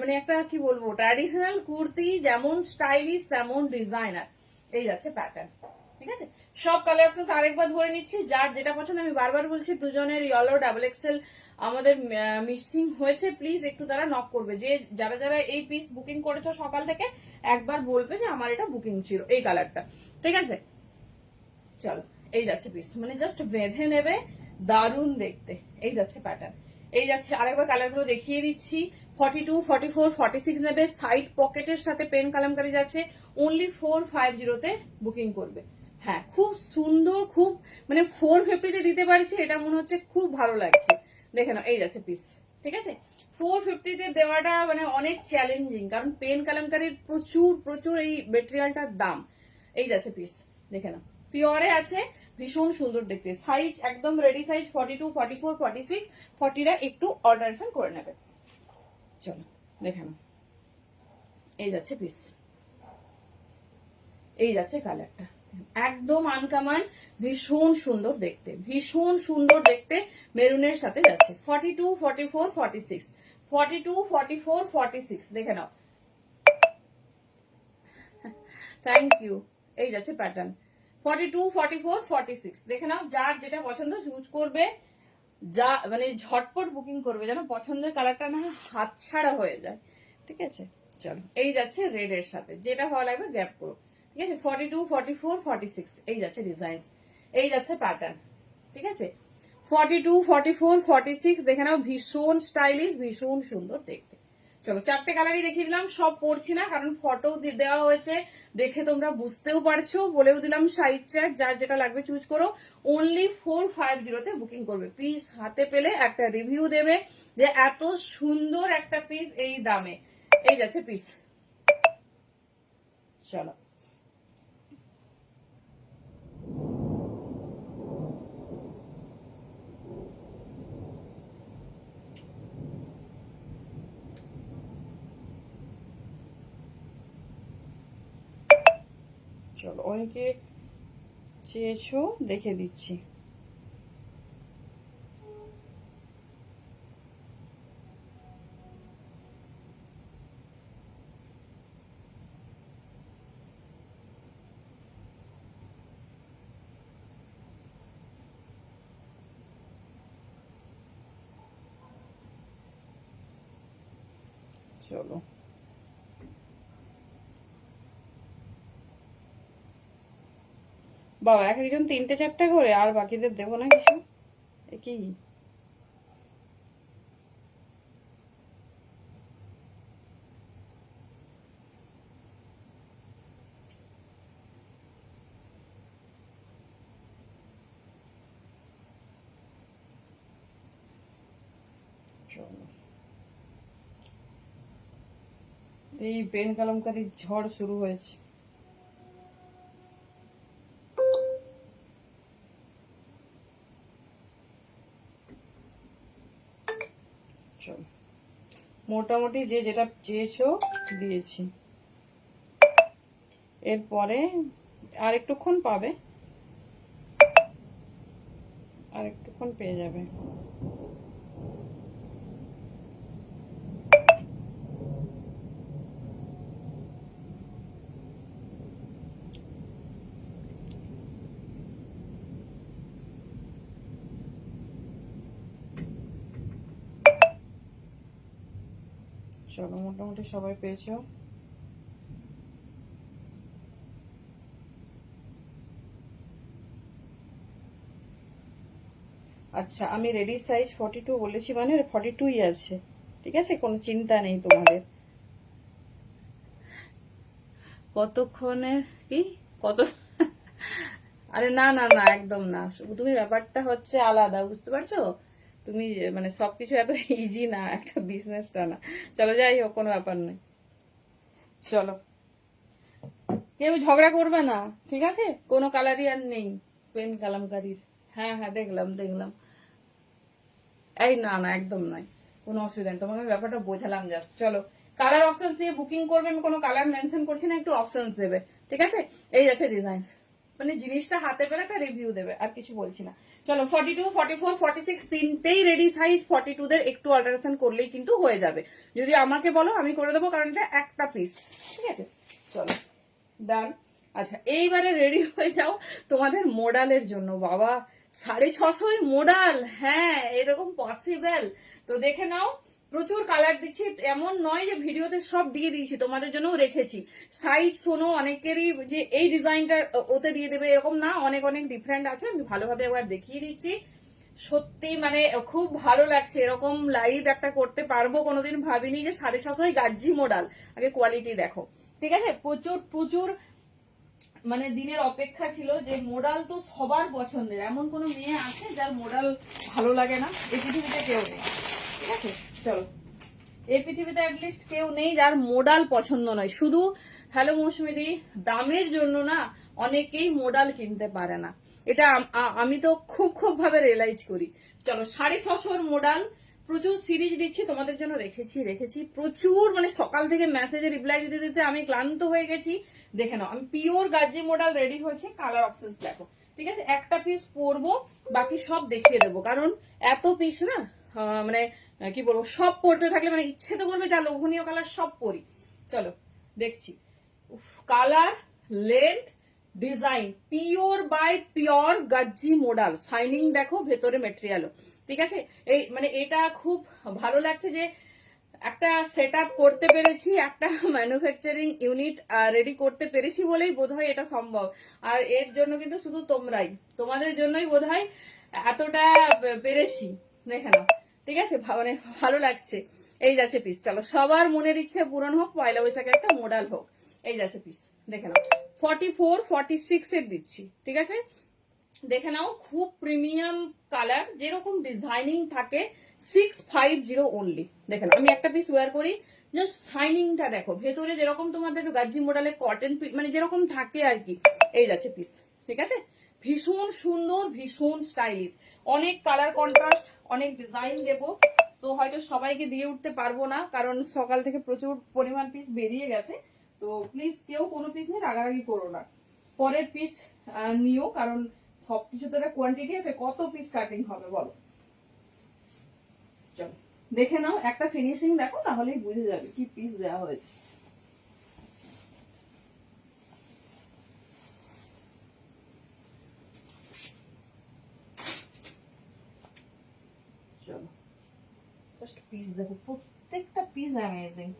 মানে একটা কি বলবো, ট্র্যাডিশনাল কুর্তি, যেমন স্টাইলিশ তেমন ডিজাইনার। এই যাচ্ছে প্যাটার্ন, ঠিক আছে? সব কালার অপশন আরেকবার ধরে নিচ্ছি, যার যেটা পছন্দ। আমি বারবার বলছি, দুজনের ইয়েলো ডাবল এক্সেল আমাদের মিসিং হয়েছে, প্লিজ একটু তারা নক করবে। যে যারা যারা এই পিস বুকিং করেছো সকাল থেকে, একবার বলবে যে আমার এটা বুকিং ছিল, এই কালারটা, ঠিক আছে? চলো, এই যাচ্ছে পিস, মানে জাস্ট বেঁধে নেবে, দারুণ দেখতে। এই যাচ্ছে প্যাটার্ন, এই যাচ্ছে। আরেকবার কালারগুলো দেখিয়ে দিচ্ছি। 42, 44, 46 নেবে, সাইড পকেটের সাথে পেন কালামকারি যাচ্ছে। অনলি 450-তে বুকিং করবে। হ্যাঁ, খুব সুন্দর, খুব মানে 450-তে দিতে পারছি, এটা মনে হচ্ছে খুব ভালো লাগছে। দেখে নাও, এই যাচ্ছে পিস, ঠিক আছে? 450-তে দেওয়াটা মানে অনেক চ্যালেঞ্জিং, কারণ পেন কালামকারির প্রচুর প্রচুর এই মেটেরিয়ালটার দাম। এই যাচ্ছে পিস, দেখে নাও, পিওরে আছে, ভীষণ সুন্দর দেখতে। সাইজ একদম রেডি সাইজ, 42, 44, 46, 40-রা একটু অল্টারেশন করে নেবে। চলো দেখে নাও, এই যাচ্ছে পিস, এই যাচ্ছে কালারটা, একদম আনকমন, ভীষণ সুন্দর দেখতে, ভীষণ সুন্দর দেখতে, মেরুনের সাথে যাচ্ছে। 42, 44, 46, 42, 44, 46 দেখে নাও। Thank you. এই যাচ্ছে প্যাটার্ন 42, 44, 46 দেখে নাও। যার যেটা পছন্দ চুজ করবে, যা মানে ঝটপট বুকিং করবে, যেন পছন্দের কালারটা না হাতছাড়া হয়ে যায়। ঠিক আছে, চলো এই যাচ্ছে রেড এর সাথে, যেটা ভালো লাগবে গ্যাপ করো। ঠিক আছে, 42, 44, 46 এই যাচ্ছে ডিজাইন, এই যাচ্ছে প্যাটার্ন। ঠিক আছে, 42, 44, 46 দেখে নাও, ভীষণ স্টাইলিশ, ভীষণ সুন্দর দেখতে। চলো 4টে কালারই দেখিয়ে দিলাম, সব পড়ছি না কারণ ফটো দেওয়া হয়েছে, দেখে তোমরা বুঝতেও পারছো, বলেও দিলাম সাইজ চার্ট, যার যেটা লাগবে চুজ করো। অনলি 450 তে বুকিং করবে। পিস হাতে পেলে একটা রিভিউ দেবে যে এত সুন্দর একটা পিস এই দামে। এই যাচ্ছে পিস। চলো চলো, অনেকে চেয়েছো দেখে দিচ্ছি। চলো বাবা, এক একজন 3টে 4টে করে, আর বাকিদের দেবো না কিছু? কি এই পেন কলমকারীর ঝড় শুরু হয়েছে। চলো, মোটামুটি যে যেটা চেয়েছো দিয়েছি। এরপরে আর একটুক্ষণ পাবে, আর একটুক্ষণ পেয়ে যাবে। চলো, মোটামুটি সবাই পেয়েছো। আচ্ছা, আমি রেডি সাইজ 42 বলেছি, মানে 42ই আছে। ঠিক আছে, কোনো চিন্তা নেই তোমাদের। কতক্ষণে কি কত? আরে না না না, একদম না। তুমি ব্যাপারটা হচ্ছে আলাদা, বুঝতে পারছো? তুমি মানে সবকিছু এত ইজি না, একটা বিজনেসটা না। চলো যাই হোক, কোনো ব্যাপার নেই। চলো, কেউ ঝগড়া করবে না, ঠিক আছে? কোনো কালারই আর নেই পেন কালামকারীর। হ্যাঁ হ্যাঁ, দেখলাম দেখলাম। এই না না, একদম নয়, কোনো অসুবিধা নেই, তোমাকে ব্যাপারটা বোঝালাম জাস্ট। চলো, কালার অপশনস দিয়ে বুকিং করবে, আমি কোনো কালার মেনশন করছি না, একটু অপশনস দেবে। ঠিক আছে, এই যাচ্ছে ডিজাইন, মানে জিনিসটা হাতে পেলে একটা রিভিউ দেবে, আর কিছু বলছি না। চলো, 42, 44, 46 তিনটেই রেডি সাইজ। 42 দের একটু অল্টারেশন করলেই কিন্তু হয়ে যাবে। যদি আমাকে বলো আমি করে দেবো, কারণ এটা একটা পিস। ঠিক আছে, চলো ডান। আচ্ছা, এইবারে রেডি হয়ে যাও তোমাদের মোডালের জন্য। বাবা, 650 মোডাল, হ্যাঁ এরকম পসিবল? তো দেখে নাও, প্রচুর কালার দিচ্ছি, এমন নয় যে ভিডিওতে সব দিয়ে দিয়েছি, তোমাদের জন্যও রেখেছি। সাইজ শোনো, অনেকেরই যে এই ডিজাইনটা ওতে দিয়ে দেবে এরকম না, অনেক অনেক ডিফারেন্ট আছে। আমি ভালোভাবে একবার দেখিয়ে দিচ্ছি। সত্যি মানে খুব ভালো লাগছে, এরকম লাইভ একটা করতে পারবো কোনোদিন ভাবিনি, যে 650 গাজ্জি মোডাল। আগে কোয়ালিটি দেখো। ঠিক আছে, প্রচুর প্রচুর মানে দিনের অপেক্ষা ছিল যে মোডাল তো সবার পছন্দের, এমন কোনো মেয়ে আছে যার মোডাল ভালো লাগে না? এই পৃথিবীতে কেউ নেই। ঠিক আছে, চলো, এই পৃথিবীতে অ্যাটলিস্ট কেউ নেই যার মোডাল পছন্দ নয়। শুধু হ্যালো মৌসুমিদি, দামের জন্য না অনেকেই মোডাল কিনতে পারে না, এটা আমি তো খুব খুব ভাবে রিয়েলাইজ করি। চলো, 650 মোডাল, প্রচুর সিরিজ দিচ্ছি তোমাদের জন্য, রেখেছি প্রচুর, মানে সকাল থেকে মেসেজে রিপ্লাই দিতে দিতে আমি ক্লান্ত হয়ে গেছি। দেখে নাও আমি পিওর গাজি মডেল রেডি হয়েছে, কালার অপশন দেখো, ঠিক আছে? একটা পিস পরবো, বাকি সব দেখিয়ে দেবো, কারণ এত পিস না, মানে কি বলবো, সব পরতে থাকলে মানে ইচ্ছে তো করবে যা লোভনীয় কালার সব পরি। চলো দেখছি colour, length, design, pure by pure Gajji model, shining দেখো, ভেতরে মেটেরিয়ালও, ঠিক আছে? এই মানে এটা খুব ভালো লাগছে যে একটা সেট আপ করতে পেরেছি, একটা ম্যানুফ্যাকচারিং ইউনিট রেডি করতে পেরেছি বলেই বোধহয় এটা সম্ভব। আর এর জন্য কিন্তু শুধু তোমাদের জন্যই বোধহয় এতটা পেরেছি। দেখে নাও, ঠিক আছে? মানে ভালো লাগছে। এই যাচ্ছে পিস, চলো সবার মনের ইচ্ছে পূরণ হোক, পয়লা বৈশাখের একটা মডেল হোক। এই যাচ্ছে পিস, দেখে নাও 44, 46 এর দিচ্ছি, ঠিক আছে? দেখে নাও খুব প্রিমিয়াম কালার, যেরকম ডিজাইনিং থাকে 650 অনলি। দেখে নাও আমি একটা পিস ওয়্যার করি, জাস্ট শাইনিংটা দেখো, ভেতরে যেরকম তোমাদের গাজ্জি মডেলের কটন মানে যেরকম থাকে আর কি। এই যাচ্ছে পিস, ঠিক আছে? ভীষণ সুন্দর, ভীষণ স্টাইলিশ, অনেক কালার কন্ট্রাস্ট, অনেক ডিজাইন দেবো, তো হয়তো সবাইকে দিয়ে উঠতে পারবো না, কারণ সকাল থেকে প্রচুর পরিমাণ পিস বেরিয়ে গেছে। তো প্লিজ কেউ কোনো পিস নিয়ে রাগারাগি করো না, পরের পিস নিও, কারণ সবকিছুতে একটা কোয়ান্টিটি আছে, কত পিস কাটিং হবে বলো? চলো দেখে নাও, একটা ফিনিশিং দেখো, তাহলেই বুঝে যাবে কি পিস দেওয়া হয়েছে। চলো জাস্ট পিস দেখো, প্রত্যেকটা পিস অ্যামেজিং।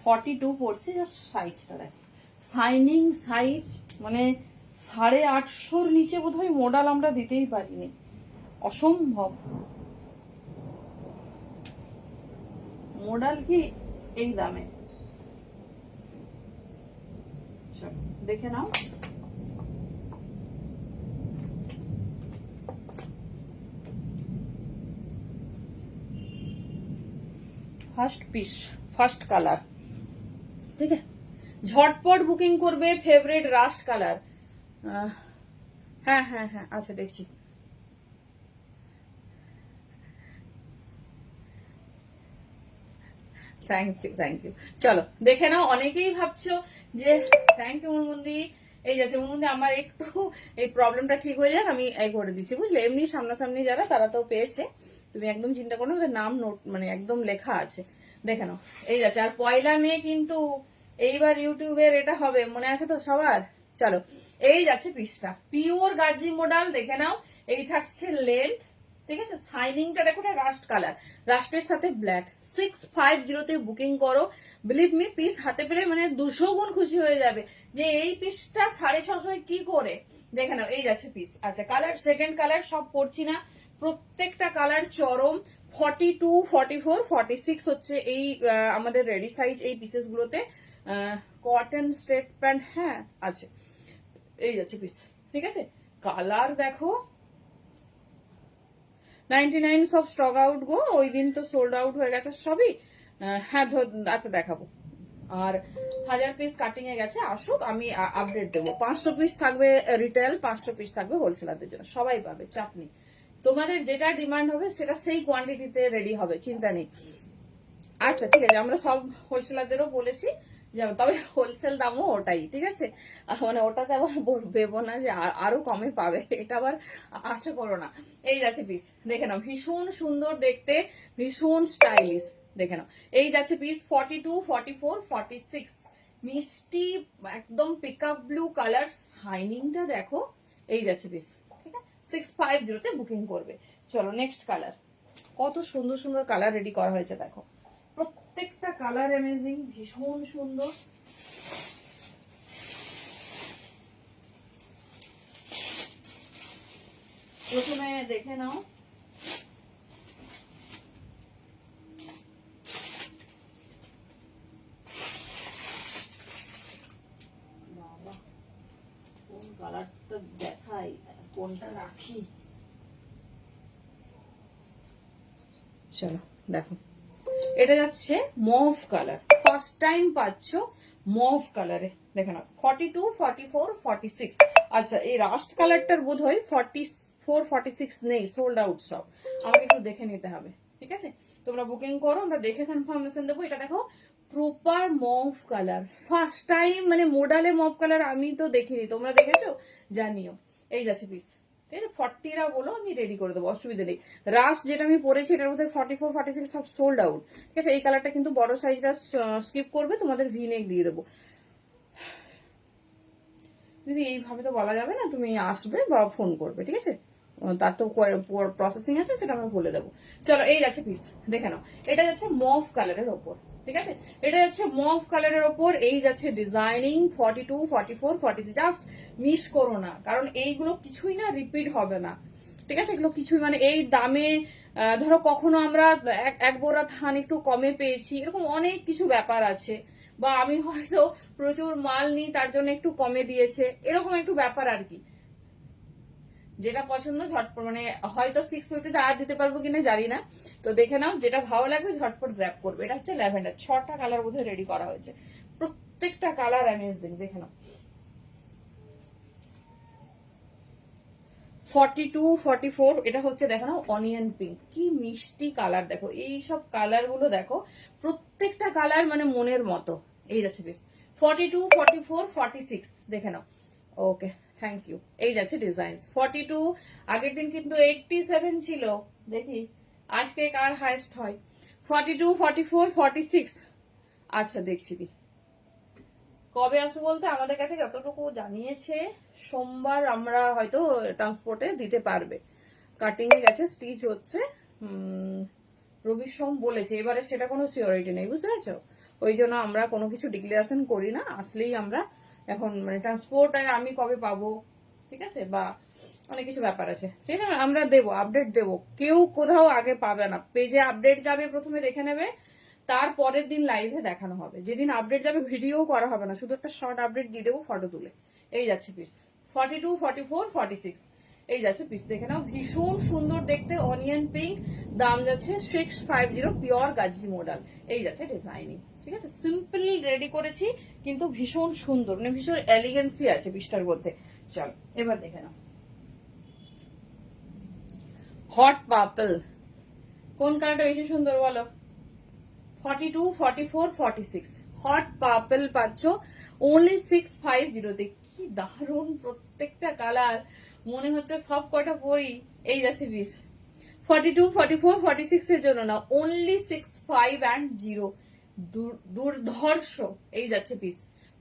ফর্টি টু পড়ছে, জাস্ট সাইজটা দেখো, শাইনিং সাইজ, মানে 850 নিচে বোধহয় মডেল আমরা দিতেই পারিনি, অসম্ভব মডেল কি এই দামে। দেখে নাও, ফার্স্ট পিস, ফার্স্ট কালার, ঠিক আছে? ঝটপট বুকিং করবে, ফেভারিট রাস্ট কালার। হ্যাঁ হ্যাঁ হ্যাঁ, আচ্ছা দেখছি। Thank you, thank you. চলো দেখে নাও, অনেকেই ভাবছো যে থ্যাংক ইউ মুনমুন্দি। এই যাচ্ছে মুনমুন্দি, আমার একটু এই প্রবলেমটা ঠিক হয়ে যাক, আমি এই করে দিচ্ছি, বুঝলে? এমনি সামনাসামনি যারা, তারা তো পেয়েছে, তুমি একদম চিন্তা করো না, নাম নোট মানে একদম লেখা আছে। দেখে নাও, এই যাচ্ছে। আর 1লা মে কিন্তু এইবার ইউটিউবের এটা হবে, মনে আছে তো সবার? চলো এই যাচ্ছে পিসটা, পিওর গাজি মডেল, দেখে নাও। এই থাকছে লেন্থ, ঠিক আছে? শাইনিংটা দেখো, রাস্ট কালার, রাস্টের সাথে ব্ল্যাক। 650 তে বুকিং করো, বিলিভ মি, পিস হাতে পেলে মানে 200 গুণ খুশি হয়ে যাবে যে এই পিসটা 650 কি করে। দেখে নাও, এই যাচ্ছে পিস। আচ্ছা কালার, সেকেন্ড কালার সব পড়ছি না, প্রত্যেকটা কালার চরম। 42, 44, 46 হচ্ছে এই আমাদের রেডি সাইজ এই পিসেস গুলোতে। কটন স্ট্রেট প্যান্ট, হ্যাঁ আছে। এই যাচ্ছে পিস, ঠিক আছে? কালার দেখো, 99 সব স্টক আউট গো, ওই দিন তো সোল্ড আউট হয়ে গেছে সবই। হ্যাঁ আচ্ছা দেখাবো। আর 1000 পিস কাটিং এ গেছে, আসুক, আমি আপডেট দেবো। 500 পিস থাকবে রিটেল, 500 পিস থাকবে হোলসেলারদের জন্য, সবাই পাবে, চাপ নেই। তোমাদের যেটা ডিমান্ড হবে সেটা সেই কোয়ান্টিটিতে রেডি হবে, চিন্তা নেই। আচ্ছা ঠিক আছে, আমরা সব হোলসেলারদেরও বলেছি, তবে হোলসেল দামও ওটাই, ঠিক আছে? মানে ওটাতে আবার ভেবো না যে আরো কমে পাবে, এটা আবার আশা করো না। এই যাচ্ছে পিস, দেখে নাও, ভীষণ সুন্দর দেখতে, ভীষণ স্টাইলিশ। দেখে নাও, এই যাচ্ছে পিস 42, 44, 46, মিষ্টি একদম পিকআপ ব্লু কালার, শাইনিংটা দেখো। এই যাচ্ছে পিস, ঠিক আছে? 650 তে বুকিং করবে। চলো নেক্সট কালার, কত সুন্দর সুন্দর কালার রেডি করা হয়েছে দেখো, প্রত্যেকটা কালার অ্যামেজিং, ভীষণ সুন্দর। প্রথমে দেখে নাও, বাবা কোন কালারটা দেখাই, কোনটা রাখি। চলো দেখো, এটা যাচ্ছে মভ কালার, ফার্স্ট টাইম পাচ্ছ মভ কালারে। দেখে নাও 42, 44, 46। আচ্ছা, এই রাস্ট কালারটার বোধ হয় 44, 46 নেই, সোল্ড আউট সব। আমাকে একটু দেখে নিতে হবে, ঠিক আছে? তোমরা বুকিং করো, আমরা দেখে কনফার্মেশন দেবো। এটা দেখো proper mauve colour, first time, মানে মোডালে মভ কালার আমি তো দেখিনি, তোমরা দেখেছো জানিও। এই যাচ্ছে পিস, ঠিক আছে? 40রা বলো, আমি রেডি করে দেবো, অসুবিধা নেই। রাস্ট যেটা আমি পরেছি এটার মধ্যে 44, 46 সব সোল্ড আউট, ঠিক আছে? এই কালারটা কিন্তু বড় সাইজটা স্কিপ করবে, তোমাদের ভি নেক দিয়ে দেবো। দিদি এইভাবে তো বলা যাবে না, তুমি আসবে বা ফোন করবে, ঠিক আছে? তার তো প্রসেসিং আছে, সেটা আমি বলে দেবো। চলো, এই যাচ্ছে পিস, দেখে নাও। এটা যাচ্ছে মভ কালারের ওপর, ঠিক আছে? এটা যাচ্ছে মভ কালারের ওপর, এই যাচ্ছে ডিজাইনিং 42, 44, 46। জাস্ট মিস করো না, কারণ এইগুলো কিছুই না রিপিট হবে না, ঠিক আছে? এগুলো কিছুই, মানে এই দামে ধরো কখনো আমরা এক বোরা ধান একটু কমে পেয়েছি, এরকম অনেক কিছু ব্যাপার আছে। বা আমি হয়তো প্রচুর মাল নিই, তার জন্য একটু কমে দিয়েছে, এরকম একটু ব্যাপার আর কি। যেটা পছন্দ ঝটপট, মানে হয়তো 650 আর দিতে পারবো কিনা জানি না, তো দেখে নাও, যেটা ভালো লাগবে ঝটপট গ্র্যাব করবে। এটা হচ্ছে ল্যাভেন্ডার, 6টা কালার বোধহয় রেডি করা হয়েছে, প্রত্যেকটা কালার অ্যামেজিং। দেখে নাও 42, 44, এটা হচ্ছে দেখো না অনিয়ন পিঙ্ক, কি মিষ্টি কালার। দেখো এই সব কালার গুলো দেখো, প্রত্যেকটা কালার মানে মনের মতো। এই যাচ্ছে বেশ 42, 44, 46, দেখে নাও। ওকে, থ্যাংক ইউ। এই যাচ্ছে ডিজাইন 42, আগের দিন কিন্তু 87 ছিল, দেখি আজকে কার হাইস্ট হয়। 42, 44, 46। আচ্ছা দেখছি দি কবে আসবো বলতে, আমাদের কাছে যতটুকু জানিয়েছে সোমবার আমরা হয়তো ট্রান্সপোর্টে দিতে পারবে। কাটিং এ গেছে, স্টিচ হচ্ছে, রবি সোম বলেছে, এবারে সেটা কোনো সিওরিটি নেই, বুঝতে পারছো? ওই জন্য আমরা কোনো কিছু ডিক্লারেশন করি না, আসলেই আমরা এখন মানে ট্রান্সপোর্ট আর আমি কবে পাবো, ঠিক আছে? বা অনেক কিছু ব্যাপার আছে, ঠিক আছে? আমরা দেবো, আপডেট দেবো, কেউ কোথাও আগে পাবে না। পেজে আপডেট যাবে, প্রথমে দেখে নেবে, তার পরের দিন লাইভে দেখানো হবে। যেদিন আপডেট যাবে ভিডিও করা হবে না, শুধু একটা শর্ট আপডেট দিয়ে দেবো ফটো তুলে। এই যাচ্ছে পিস 42, 44, 46। এই যাচ্ছে পিস, দেখে নাও, ভীষণ সুন্দর দেখতে, অনিয়ন পিঙ্ক। দাম যাচ্ছে 650, পিওর গাজি মডেল। এই যাচ্ছে ডিজাইনিং, ঠিক আছে? সিম্পল রেডি করেছি, কিন্তু ভীষণ সুন্দর, মানে ভীষণ এলিগেন্সি আছে পিসটার মধ্যে। চল এবার দেখে নাও হট পার্পল, কোন কালারটা বেশি সুন্দর বলো? 42, 44, 46, হট পার্পল পাচ্ছ অনলি 650 তে। কি দারুণ প্রত্যেকটা কালার, মনে হচ্ছে সব কটা পরি। এই যাচ্ছে পিস 42, 44, 46 এর জন্য না, অনলি 65 দুর্ধর্ষ। এই যাচ্ছে পিস,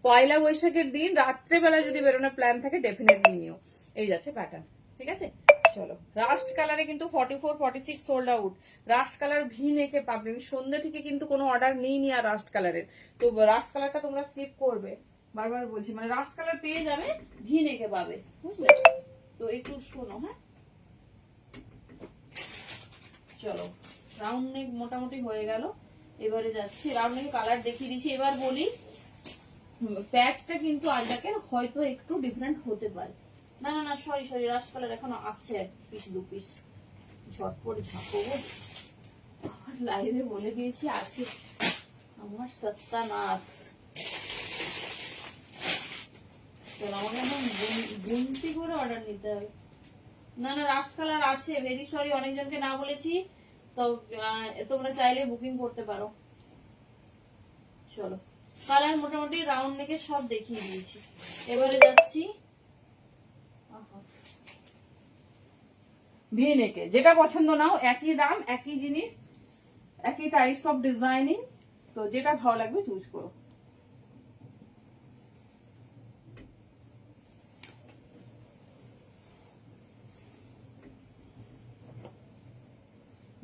পয়লা বৈশাখের দিন রাত্রেবেলা যদি বেরোনোর প্ল্যান থাকে ডেফিনেটলি নিও। এই যাচ্ছে প্যাটার্ন, ঠিক আছে? চলো, রাস্ট কালারে কিন্তু 44, 46 sold out. Rushed colour V নেকে পাবে, আমি সন্ধ্যে থেকে কিন্তু কোনো অর্ডার নিইনি আর রাস্ট কালারের। তো রাস্ট কালারটা তোমরা স্কিপ করবে, বারবার বলছি, মানে রাস্ট কালার পেয়ে যাবে, ভি নেকে পাবে, বুঝলে? তো একটু শোনো, হ্যাঁ? চলো, রাউন্ড নেক মোটামুটি হয়ে গেল, এবারে যাচ্ছি রাউন্ড নেক কালার দেখিয়ে দিচ্ছি। এবার বলি, প্যাচটা কিন্তু আজকে হয়তো একটু ডিফারেন্ট হতে পারে। না না না, সরি, রাস্ট কালার এখনো আছে, 1 পিস 2 পিস, ঝটপট ঝাঁপবো। লাইভে বলে দিয়েছি আছে, আমার সত্যানাশ। চলো, আমাকে এখন গুনতি করে অর্ডার নিতে হবে। না না, রাস্ট কালার আছে, ভেরি সরি, অনেকজনকে না বলেছি, তো তোমরা চাইলে বুকিং করতে পারো। চলো, কালার মোটামুটি রাউন্ড নেকে সব দেখিয়ে দিয়েছি, এবারে যাচ্ছি ভি নেকে। যেটা পছন্দ নাও, একই দাম, একই জিনিস, একই টাইপস অফ ডিজাইনিং, তো যেটা ভালো লাগবে চুজ করো।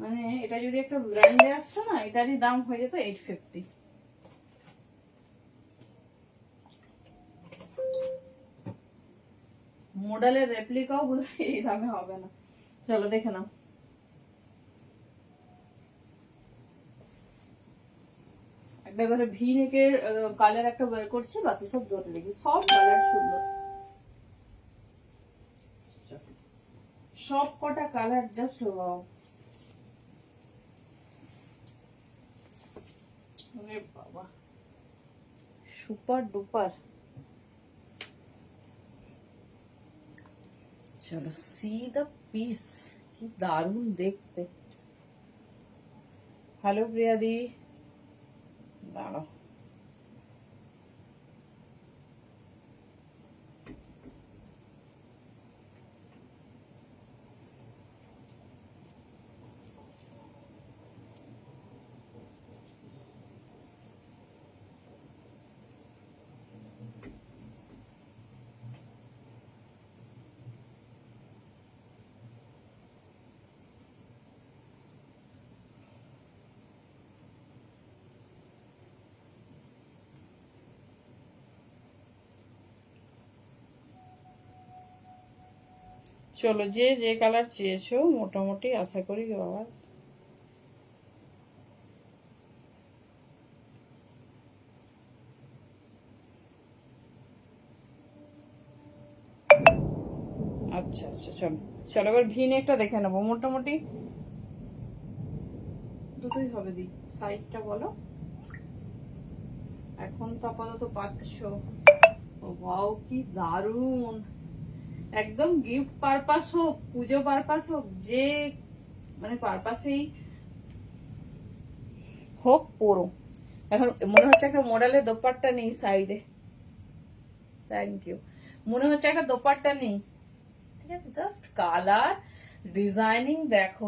মানে এটা যদি একটা ব্র্যান্ডে আসতো না, এটারই দাম হয়ে যেত 850। মডেলের রেপ্লিকাও বোধহয় এই দামে হবে না। চলো দেখে নাও, একটা এবারে ভি নেকের কালার একটা বের করছি, বাকি সব ধরে দেখি, সব কালার সুন্দর, সব কটা কালার জাস্ট ওয়াও। বাবা সুপার ডুপার। চলো সি দ্য পিস, কি দারুণ দেখতে। হ্যালো প্রিয়াদি, দাঁড়াও চলো যে যে কালার চেয়েছো মোটামুটি আশা করি বাবা আচ্ছা আচ্ছা চলো চলো এবার ভি নেকটা দেখে নেবো। মোটামুটি দুটোই হবে দি, সাইজটা বলো। এখন তো আপাতত পাচ্ছ। ও ওয়াও কি দারুন, একদম গিফট পারপাস হোক পুজো পারপাস হোক যে মানে পারপাসেই হোক পরো। এখন মনে হচ্ছে একটা মডেলের দোপাট্টা নেই সাইডে, থ্যাংক ইউ। মনে হচ্ছে একটা দোপাট্টা নেই, ঠিক আছে। জাস্ট কালার ডিজাইনিং দেখো,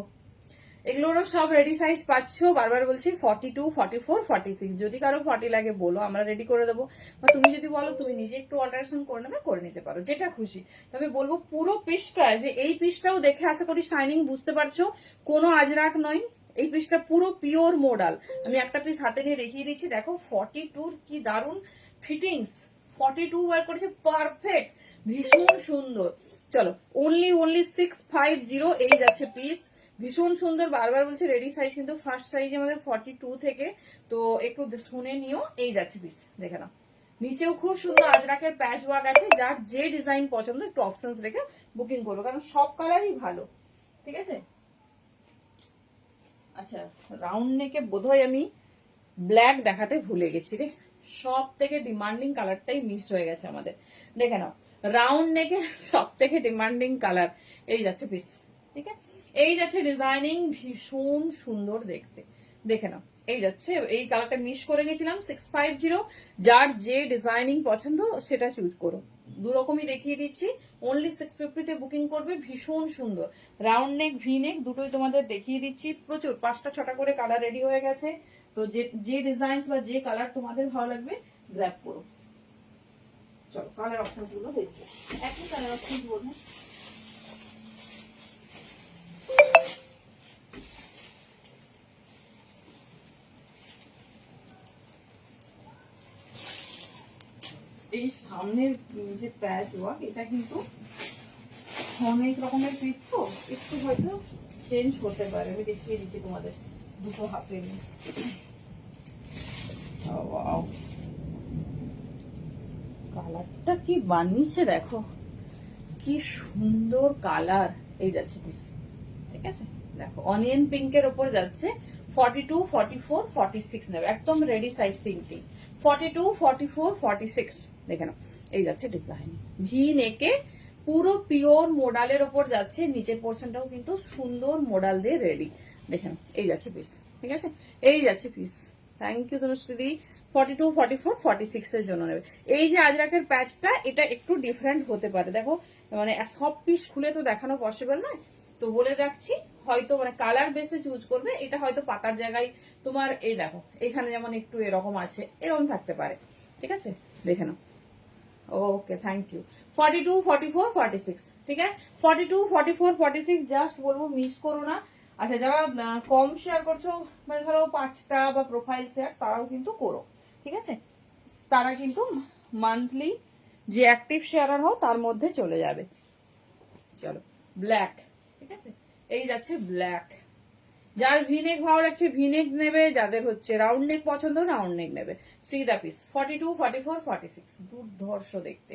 এগুলোরও সব রেডি সাইজ পাচ্ছ। বারবার বলছি 42, 44, 46। যদি কারো 40 লাগে বলো, আমরা রেডি করে দেবো। বা তুমি যদি বলো তুমি নিজে একটু অল্টারেশন করে নেবে, করে নিতে পারো, যেটা খুশি। তবে বলবো পুরো পিসটা, যে এই পিসটাও দেখে আশা করি শাইনিং বুঝতে পারছো, কোনো আজরাক নয়। এই পিসটা পুরো পিওর মোডাল। আমি একটা পিস হাতে নিয়ে দেখিয়ে দিচ্ছি, দেখো 42 কি দারুন ফিটিংস। 42 ওয়ার করেছে পারফেক্ট, ভীষণ সুন্দর। চলো অনলি 650 এই যাচ্ছে পিস, ভীষণ সুন্দর। বারবার বলছে রেডি সাইজ কিন্তু ফার্স্ট সাইজ আমাদের 42 থেকে, তো একটু শুনে নিও। এই যাচ্ছে পিস, দেখে নাও। নিচেও খুব সুন্দর আজরাকের প্যাচ ওয়ার্ক আছে। যার যে ডিজাইন পছন্দ একটু অপশনস রেখে বুকিং করবো, কারণ সব কালারই ভালো, ঠিক আছে। আচ্ছা রাউন্ড নেকে বোধহয় আমি ব্ল্যাক দেখাতে ভুলে গেছি রে, সব থেকে ডিমান্ডিং কালারটাই মিস হয়ে গেছে আমাদের। দেখে নাও রাউন্ড নেকে সব থেকে ডিমান্ডিং কালার এই যাচ্ছে পিস, ঠিক আছে। এই যাচ্ছে ডিজাইনিং, ভীষণ সুন্দর দেখতে, দেখে নাও। এই যাচ্ছে, এই কালারটা মিস করে গেছিলাম 650। যার যে ডিজাইনিং পছন্দ সেটা চুজ করো, দু রকমই দেখিয়ে দিচ্ছি। অনলি 650 তে বুকিং করবে, ভীষণ সুন্দর। রাউন্ড নেক ভি নেক দুটোই তোমাদের দেখিয়ে দিচ্ছি। প্রচুর 5টা 6টা করে কালার রেডি হয়ে গেছে। তো যে ডিজাইন বা যে কালার তোমাদের ভালো লাগবে গ্র্যাব করো। চলো কালার অপশনস গুলো দেখবো, একই কালার অপশনস বলবো। এই সামনের যে প্যাচ ওয়ার্ক, এটা কিন্তু অনেক রকমের পিস, তো একটু হয়তো চেঞ্জ করতে পারে। আমি দেখিয়ে দিচ্ছি তোমাদের দুটো হাতে নিয়ে। কালারটা কি বানিয়েছে দেখো, কি সুন্দর কালার। এই যাচ্ছে পিস, ঠিক আছে। দেখো অনিয়ন পিঙ্কের ওপর যাচ্ছে। 42, 44, 46 নেবে, একদম রেডি সাইজ তিনটি। 42, 44, 46 দেখে নাও। এই যাচ্ছে ডিজাইন, ভি নেকে পুরো পিওর মোডালের ওপর যাচ্ছে। নিচের পোর্শনটাও কিন্তু সুন্দর মোডাল দিয়ে রেডি, দেখে নাও। এই যাচ্ছে পিস, ঠিক আছে। এই যাচ্ছে পিস, থ্যাংক ইউ তনুশ্রী। 42, 44, 46 এর জন্য নেবে। এই যে আজরাকের প্যাচটা, এটা একটু ডিফারেন্ট হতে পারে। দেখো মানে সব পিস খুলে তো দেখানো পসিবল নয়, তো বলে রাখছি। হয়তো মানে কালার বেসে চুজ করবে, এটা হয়তো পাতার জায়গায় তোমার এই দেখো এখানে যেমন একটু এরকম আছে, এরকম থাকতে পারে, ঠিক আছে। দেখে নাও। Okay thank you. 42, 44, 46, ঠিক আছে। 42, 44, 46 জাস্ট বলবো মিস করো না। আচ্ছা যারা কম শেয়ার করছো, মানে ধরো 5টা বা প্রোফাইল শেয়ার, তারাও কিন্তু করো, ঠিক আছে। তারা কিন্তু মান্থলি যে অ্যাক্টিভ শেয়ারার হও তার মধ্যে চলে যাবে। চলো ব্ল্যাক, ঠিক আছে। এই যাচ্ছে ব্ল্যাক। যার ভিনেক ভালো লাগছে ভিনেক নেবে, যাদের হচ্ছে রাউন্ড নেক পছন্দ রাউন্ড নেক নেবে। সি দা পিস 42, 44, 46 দুর্ধর্ষ দেখতে।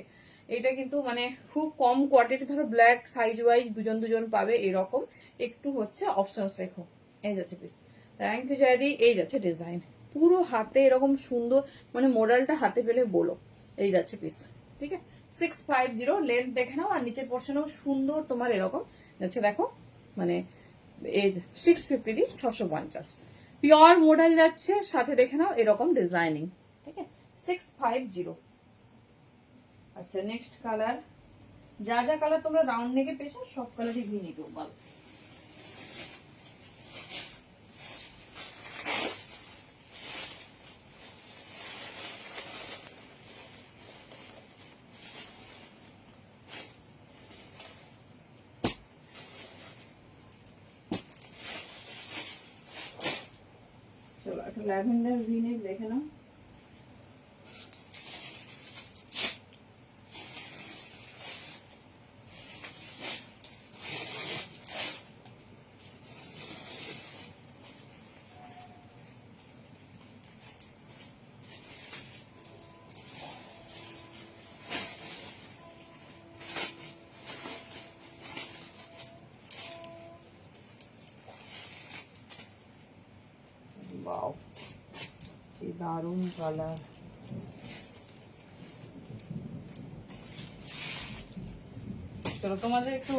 এটা কিন্তু মানে খুব কম কোয়ান্টিটি, ধরো ব্ল্যাক সাইজ ওয়াইজ দুজন দুজন পাবে এরকম, একটু হচ্ছে অপশনস রেখো। এই যাচ্ছে পিস, থ্যাংক ইউ জয়দি। এই যাচ্ছে ডিজাইন, পুরো হাতে এরকম সুন্দর, মানে মডেলটা হাতে পেলে বলো। এই যাচ্ছে পিস, ঠিক আছে 650 লেন্থ দেখে নাও। আর নিচের পোর্শনেও সুন্দর তোমার এরকম যাচ্ছে, দেখো মানে এই 650 650 পিওর মডেল যাচ্ছে, সাথে দেখে নাও এরকম ডিজাইনিং, ঠিক আছে 650। আচ্ছা নেক্সট কালার, যা যা কালার তোমরা রাউন্ড নেকে পেয়েছো সব কালারই ভি নেকেও পাবে। চলো একটা ল্যাভেন্ডার ভি নেক দেখে নাও। वाओ কি দারুণ কালার। চলো তোমাদের একটু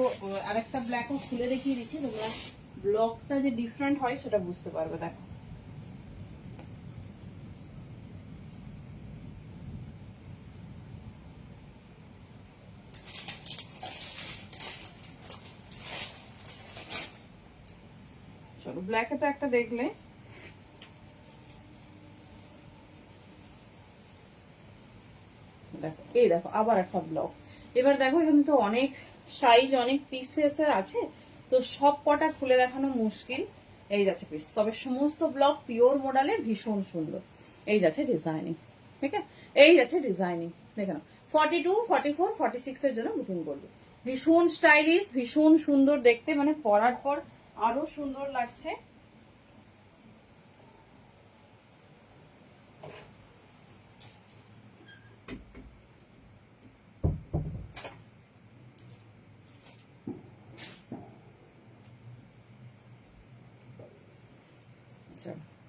আরেকটা ব্ল্যাকও খুলে দেখিয়ে দিচ্ছি, তোমরা ব্লকটা যে ডিফারেন্ট হয় সেটা বুঝতে পারবে। দেখো চলো ব্ল্যাকে তো একটা দেখলে, দেখো এই দেখো আবার একটা ব্লক। এবার দেখো এখানে তো অনেক সাইজ, অনেক পিসেস আছে, তো সব কটা খুলে দেখানো মুশকিল। এই যাচ্ছে পিস, তবে সমস্ত ব্লক পিওর মডেলের ভীষণ সুন্দর। এই যাচ্ছে ডিজাইনিং, ঠিক আছে এই যাচ্ছে ডিজাইনিং দেখে নাও। 42 44 46 এর জন্য বুকিং করবে। ভীষণ স্টাইলিশ, ভীষণ সুন্দর দেখতে, মানে পরার পর আরো সুন্দর লাগছে।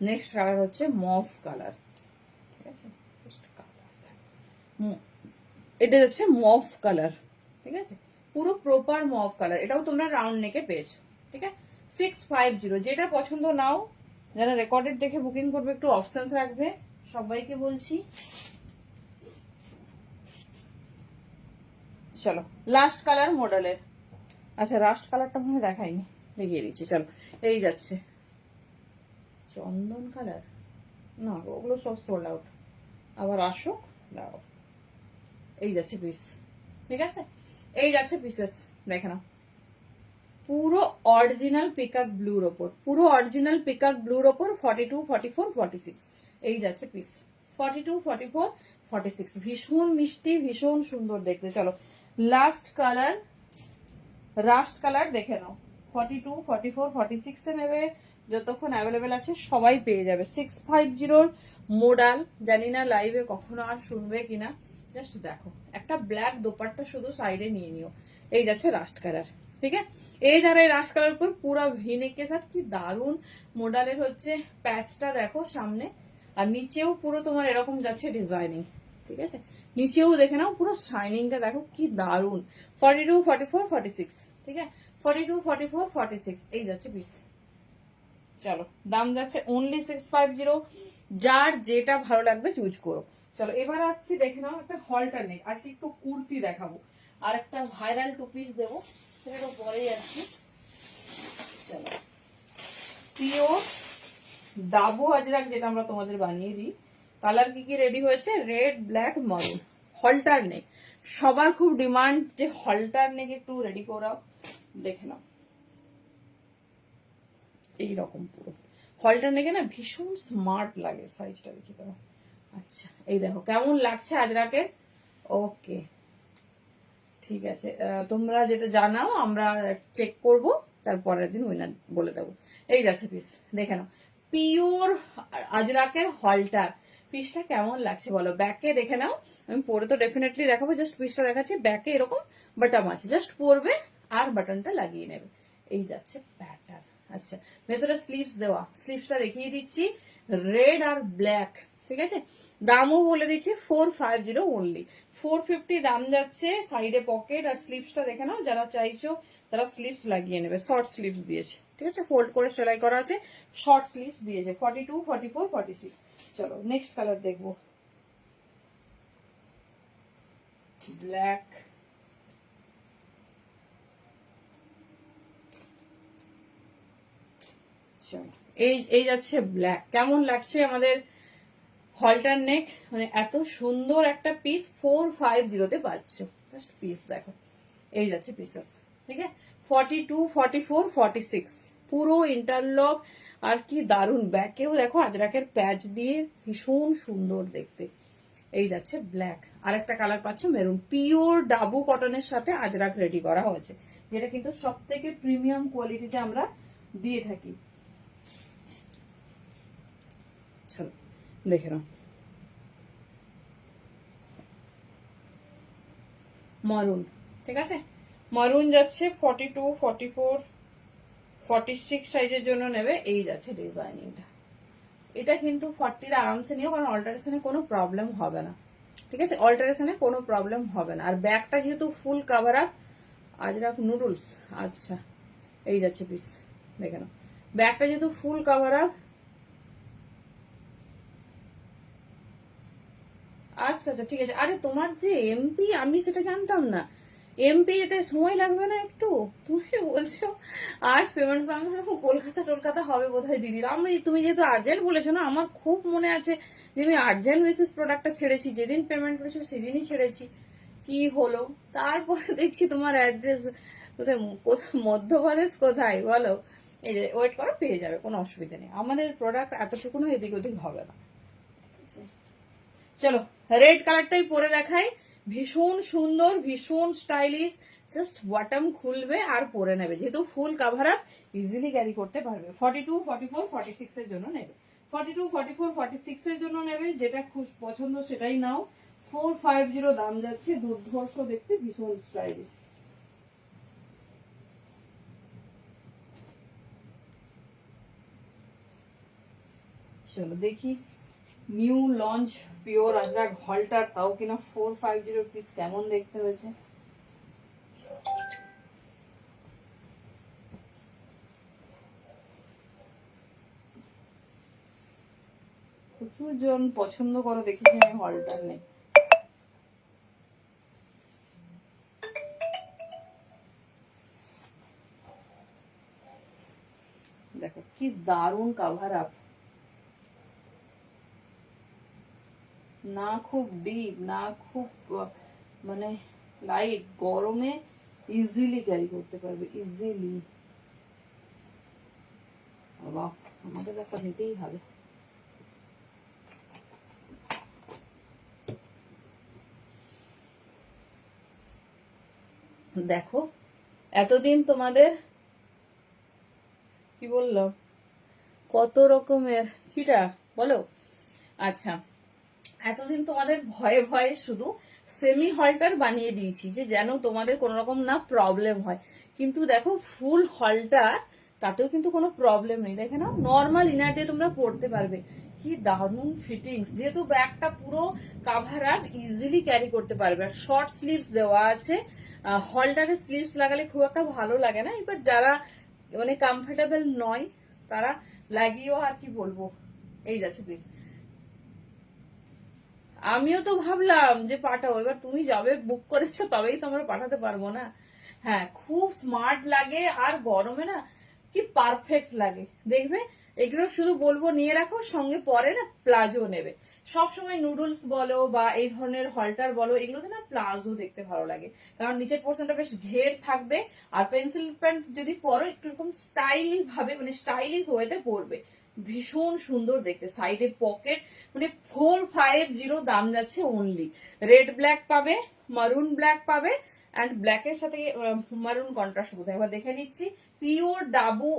নেক্সট কালার হচ্ছে মভ কালার, ঠিক আছে এটা হচ্ছে মভ কালার, ঠিক আছে পুরো প্রপার মভ কালার। এটাও তোমরা রাউন্ড নেকে পেয়েছো, ঠিক আছে 650। যেটা পছন্দ নাও, যারা রেকর্ডেড দেখে বুকিং করবে একটু অপশনস রাখবে, সবাইকে বলছি। চলো লাস্ট কালার মডেলের, আচ্ছা লাস্ট কালারটা মনে দেখাইনি, দেখিয়ে দিচ্ছি। চলো এই যাচ্ছে চন্দন কালার, না ওগুলো সব সোল্ড আউট, আবার আসুক দাও। এই যাচ্ছে পিস, ঠিক আছে এই যাচ্ছে পিসেস দেখে নাও। পুরো অরিজিনাল পিকক ব্লুর ওপর, পুরো অরিজিনাল পিকক ব্লুর ওপর 42 44 46 এই যাচ্ছে পিস। 42 44 46 ভীষণ মিষ্টি, ভীষণ সুন্দর দেখতে। চলো লাস্ট কালার, রাস্ট কালার দেখে নাও। 42 44 46 এ নেবে, যতক্ষণ অ্যাভেলেবেল আছে সবাই পেয়ে যাবে। 650 মোডাল, জানি না লাইভে কখনো আর শুনবে কিনা, জাস্ট দেখো একটা ব্ল্যাক দোপাট্টা শুধু সাইডে নিয়ে নিও। এই যাচ্ছে রাস্ট কালার, ঠিক আছে এই যারা এই রাস্ট কালার উপর পুরা ভিনেকের সাথে কি দারুন মোডালের হচ্ছে প্যাচটা দেখো সামনে, আর নিচেও পুরো তোমার এরকম যাচ্ছে ডিজাইনিং, ঠিক আছে নিচেও দেখে নাও পুরো শাইনিংটা দেখো কি দারুন। 42 44 46, ঠিক আছে 42 44 46 এই যাচ্ছে পিস। চলো দাম যাচ্ছে অনলি 650, যার যেটা ভালো লাগবে চুজ করো। চলো এবার আসছি দেখে নাও একটা হলটার নেক, আজকে একটু কুর্তি দেখাবো আর একটা ভাইরাল টু পিস দেবো, সেটা পরেই আসছি। চলো পিওর দাবো আজরাক যেটা আমরা তোমাদের বানিয়ে দিই। কালার কি কি রেডি হয়েছে, রেড ব্ল্যাক মারুন, হলটার নেক সবার খুব ডিমান্ড যে হলটার নেক একটু রেডি করাও, দেখে নাও এইরকম পুরো হলটার নেকে না ভীষণ স্মার্ট লাগে, সাইজটা দেখে দাও। আচ্ছা এই দেখো কেমন লাগছে আজরাকে। ওকে ঠিক আছে, তোমরা যেটা জানাও আমরা চেক করব, তারপরের দিন উইনার বলে দেবো। এই যাচ্ছে পিস দেখে নাও, পিওর আজরাকের হলটার। পিসটা কেমন লাগছে বলো, ব্যাকে দেখে নাও, আমি পরে তো ডেফিনেটলি দেখাবো, জাস্ট পিসটা দেখাচ্ছি। ব্যাকে এরকম বাটন আছে, জাস্ট পরবে আর বাটনটা লাগিয়ে নেবে। এই যাচ্ছে প্যাটার্ন। আচ্ছা ভেতরে স্লিভস দেওয়া, স্লিভসটা দেখিয়ে দিচ্ছি। রেড আর ব্ল্যাক, ঠিক আছে। দামও বলে দিচ্ছি 450 অনলি, 450 দাম যাচ্ছে। সাইডে পকেট আর স্লিভসটা দেখে নাও, যারা চাইছো তারা স্লিভস লাগিয়ে নেবে। শর্ট স্লিভস দিয়েছে, ঠিক আছে, ফোল্ড করে সেলাই করা আছে, শর্ট স্লিভস দিয়েছে 42, 44, 46। চলো নেক্সট কালার দেখবো, ব্ল্যাক। এই যাচ্ছে ব্ল্যাক। কেমন লাগছে আমাদের হলটার নেক, মানে এত সুন্দর একটা পিস 450 পাচ্ছ। জাস্ট পিস দেখো, এই যাচ্ছে পিসেস, ঠিক আছে। 42, 44, 46 পুরো ইন্টারলক। আর কি দারুন, ব্যাকেও দেখো আজরাকের প্যাচ দিয়ে ভীষণ সুন্দর দেখতে। এই যাচ্ছে ব্ল্যাক। আর একটা কালার পাচ্ছ মেরুন, পিওর ডাবু কটনের সাথে আজরাক রেডি করা হয়েছে, যেটা কিন্তু সব থেকে প্রিমিয়াম কোয়ালিটিতে আমরা দিয়ে থাকি। চলো দেখে নাও, মারুন, ঠিক আছে। মারুন যাচ্ছে 42, 44, 46 সাইজের জন্য নেবে। এই যাচ্ছে ডিজাইনিংটা। এটা কিন্তু 40 আরামসে নিও, কারণ অল্টারেশনে কোনো প্রবলেম হবে না, ঠিক আছে। অল্টারেশনে কোনো প্রবলেম হবে না। আর ব্যাগটা যেহেতু ফুল কাভার আপ, আজরাক নুডলস, আচ্ছা এই যাচ্ছে পিস, দেখে নাও। ব্যাগটা যেহেতু ফুল কাভার আপ, আচ্ছা আচ্ছা ঠিক আছে। আরে তোমার যে এমপি, আমি সেটা জানতাম না। এমপি এতে সময় লাগবে না একটু? তুমি বলছো আজ পেমেন্ট পাবো, কলকাতা টলকাতা হবে বোধহয় দিদির। আমি, তুমি যেহেতু আর্জেন্ট বলেছো না, আমার খুব মনে আছে যে আমি আর্জেন্ট বেসিস প্রোডাক্টটা ছেড়েছি, যেদিন পেমেন্ট করেছো সেদিনই ছেড়েছি। কি হলো তারপরে দেখছি তোমার অ্যাড্রেস কোথায়, মধ্যপ্রদেশ কোথায় বলো। এই যে ওয়েট করো, পেয়ে যাবে, কোনো অসুবিধা নেই। আমাদের প্রোডাক্ট এতটুকুনো এদিক ওদিক হবে না। চলো রেড কালারটাই পরে দেখাই, ভীষণ সুন্দর, ভীষণ স্টাইলিশ। জাস্ট বটম খুলবে আর পরে নেবে, যেহেতু ফুল কাভার আপ, ইজিলি ক্যারি করতে পারবে। 42, 44, 46 এর জন্য নেবে, 42, 44, 46 এর জন্য নেবে। যেটা খুব পছন্দ সেটাই নাও। 450 দাম যাচ্ছে, দুর্ধর্ষ দেখতে, ভীষণ স্টাইলিশ। চলো দেখি নিউ লঞ্চ পিওর আজরাক হলটার, তাও কিনা 450 পিস, কেমন দেখতে হয়েছে। প্রচুর জন পছন্দ করো দেখি আমি হলটার নেই। দেখো কি দারুণ কাভার আপ, না খুব ডিপ না খুব মানে লাইট, গরমে ইজিলি ক্যারি করতে পারবে, ইজিলি। বাবা আমাদের একটা নিতেই হবে। দেখো এতদিন তোমাদের কি বললাম, কত রকমের কিটা বলো। আচ্ছা, এতদিন তোমাদের ভয়ে ভয়ে শুধু সেমি হলটার বানিয়ে দিয়েছি, যে যেন তোমাদের কোনো রকম না প্রবলেম হয়। কিন্তু দেখো ফুল হলটার, তাতেও কিন্তু কোনো প্রবলেম নেই। দেখে নাও, নর্মাল ইনার দিয়ে তোমরা পড়তে পারবে। কি দারুণ ফিটিংস, যেহেতু ব্যাগটা পুরো কাভার আপ, ইজিলি ক্যারি করতে পারবে। আর শর্ট স্লিভস দেওয়া আছে। হলটারে স্লিভস লাগালে খুব একটা ভালো লাগে না, এবার যারা মানে কমফোর্টেবল নয় তারা লাগিয়েও আর কি বলবো। এই যাচ্ছে প্লিজ। আমিও তো ভাবলাম যে পাঠাবো, এবার তুমি যাবে বুক করেছো তবেই তো আমরা পাঠাতে পারবো না। হ্যাঁ খুব স্মার্ট লাগে, আর গরমে না কি পারফেক্ট লাগে দেখবে। এগুলো শুধু বলবো নিয়ে রাখো, সঙ্গে পরে না প্লাজো নেবে। সবসময় নুডলস বলো বা এই ধরনের হলটার বলো, এগুলোতে না প্লাজো দেখতে ভালো লাগে, কারণ নিচের পোর্শনটা বেশ ঘের থাকবে। আর পেন্সিল প্যান্ট যদি পরো, একটু এরকম স্টাইল ভাবে, মানে স্টাইলিশ ওয়েতে পরবে, ভীষণ সুন্দর দেখতে। সাইডে পকেট, মানে 450 দাম যাচ্ছে অনলি। রেড ব্ল্যাক পাবে, মারুন ব্ল্যাক পাবে, অ্যান্ড ব্ল্যাকের সাথে মারুন কন্ট্রাস্ট কোথায় এবার দেখে নিচ্ছি। পিওর ডাবু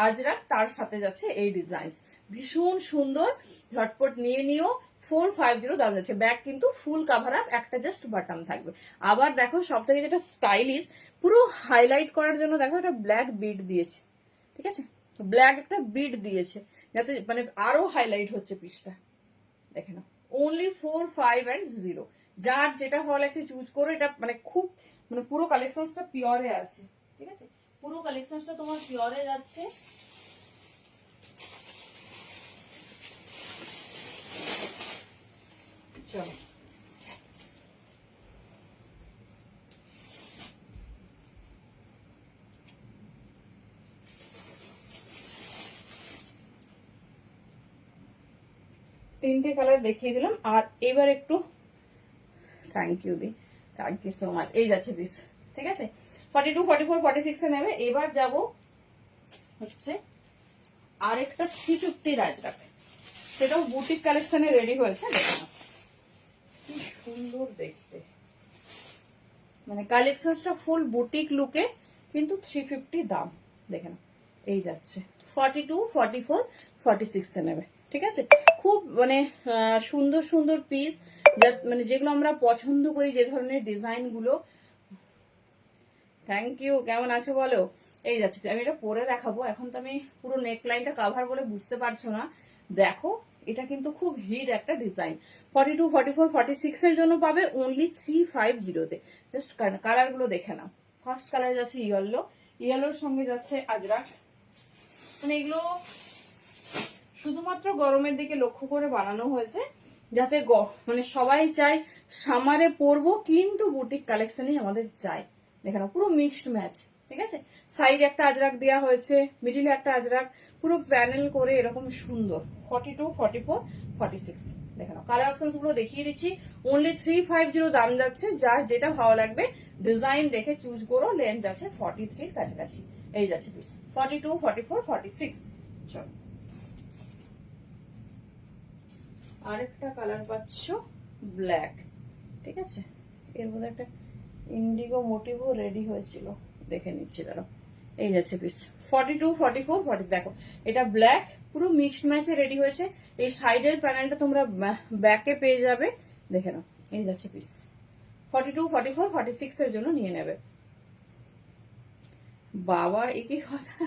আজরাক, তার সাথে যাচ্ছে এই ডিজাইন, ভীষণ সুন্দর। ঝটপট নিয়ে নিও, 450 দাম যাচ্ছে। ব্যাগ কিন্তু ফুল কাভার আপ, একটা জাস্ট বাটন থাকবে। আবার দেখো সব থেকে যেটা স্টাইলিশ, পুরো হাইলাইট করার জন্য দেখো একটা ব্ল্যাক বিড দিয়েছে, ঠিক আছে, ব্ল্যাক একটা বিড দিয়েছে। যাতে মানে আরো হাইলাইট হচ্ছে পিসটা। দেখে নাও, অনলি 4, 5 and 0। যার যেটা ভালো লাগছে চুজ করো। এটা মানে খুব মানে পুরো কালেকশনসটা পিওরে আছে, ঠিক আছে? পুরো কালেকশনসটা তোমার পিওরে যাচ্ছে। চলো, তিনটে কালার দেখিয়ে দিলাম। আর এবার একটু থ্যাংক ইউ দি, থ্যাংক ইউ সো মাচ। এই যাচ্ছে পিস, ঠিক আছে? 42, 44, 46 এ নেবে। এবার যাব হচ্ছে আরেকটা 350 রাজরাক, সেটাও বুটিক কালেকশনে রেডি হয়েছে। দেখো না কি সুন্দর দেখতে, মানে কালেকশনসটা ফুল বুটিক লুকে, কিন্তু 350 দাম। দেখে না, এই যাচ্ছে 42, 44, 46 এ নেবে, ঠিক আছে? খুব মানে সুন্দর সুন্দর পিস, মানে যেগুলো আমরা পছন্দ করি, যে ধরনের ডিজাইন গুলো। থ্যাংক ইউ, কেমন আছো বলো? এই যাচ্ছে, আমি এটা পরে দেখাবো। এখন তো আমি পুরো নেক লাইনটা কাভার বলে বুঝতে পারছো না। দেখো, এটা কিন্তু খুব হিট একটা ডিজাইন। 42, 44, 46 এর জন্য পাবে অনলি 350-তে। জাস্ট কালার গুলো দেখে নাও। ফার্স্ট কালার যাচ্ছে ইয়েলো, ইয়েলোর সঙ্গে যাচ্ছে আজরাক। মানে এগুলো শুধুমাত্র গরমের দিকে লক্ষ্য করে বানানো হয়েছে, যাতে মানে সবাই চায় সামারে পরবো, কিন্তু বুটিক কালেকশনই আমাদের চাই। দেখে নাও, পুরো মিক্সড ম্যাচ, ঠিক আছে? সাইড একটা আজরাক দেওয়া হয়েছে, মিডিলে একটা আজরাক, পুরো প্যানেল করে এরকম সুন্দর। 42, 44, 46। দেখে নাও, কালার অপশনস গুলো দেখিয়ে দিচ্ছি। অনলি 350 দাম যাচ্ছে। যার যেটা ভালো লাগবে ডিজাইন দেখে চুজ করো। লেন্থ আছে 43 এর কাছাকাছি। এই যাচ্ছে পিস 42, 44, 46। চলো, আরেকটা কালার পাচ্ছ ব্ল্যাক, ঠিক আছে? এর মধ্যে একটা ইন্ডিগো মোটিভও রেডি হয়েছিল, দেখে নিচ্ছি দাঁড়াও। এই যাচ্ছে পিস 42, 44, 40। দেখো, এটা ব্ল্যাক, পুরো মিক্সড ম্যাচে রেডি হয়েছে। এই সাইডের প্যানেলটা তোমরা ব্যাকে পেয়ে যাবে। দেখে নাও, এই যাচ্ছে পিস 42, 44, 46 এর জন্য নিয়ে নেবে। বাবা, এ কি কথা!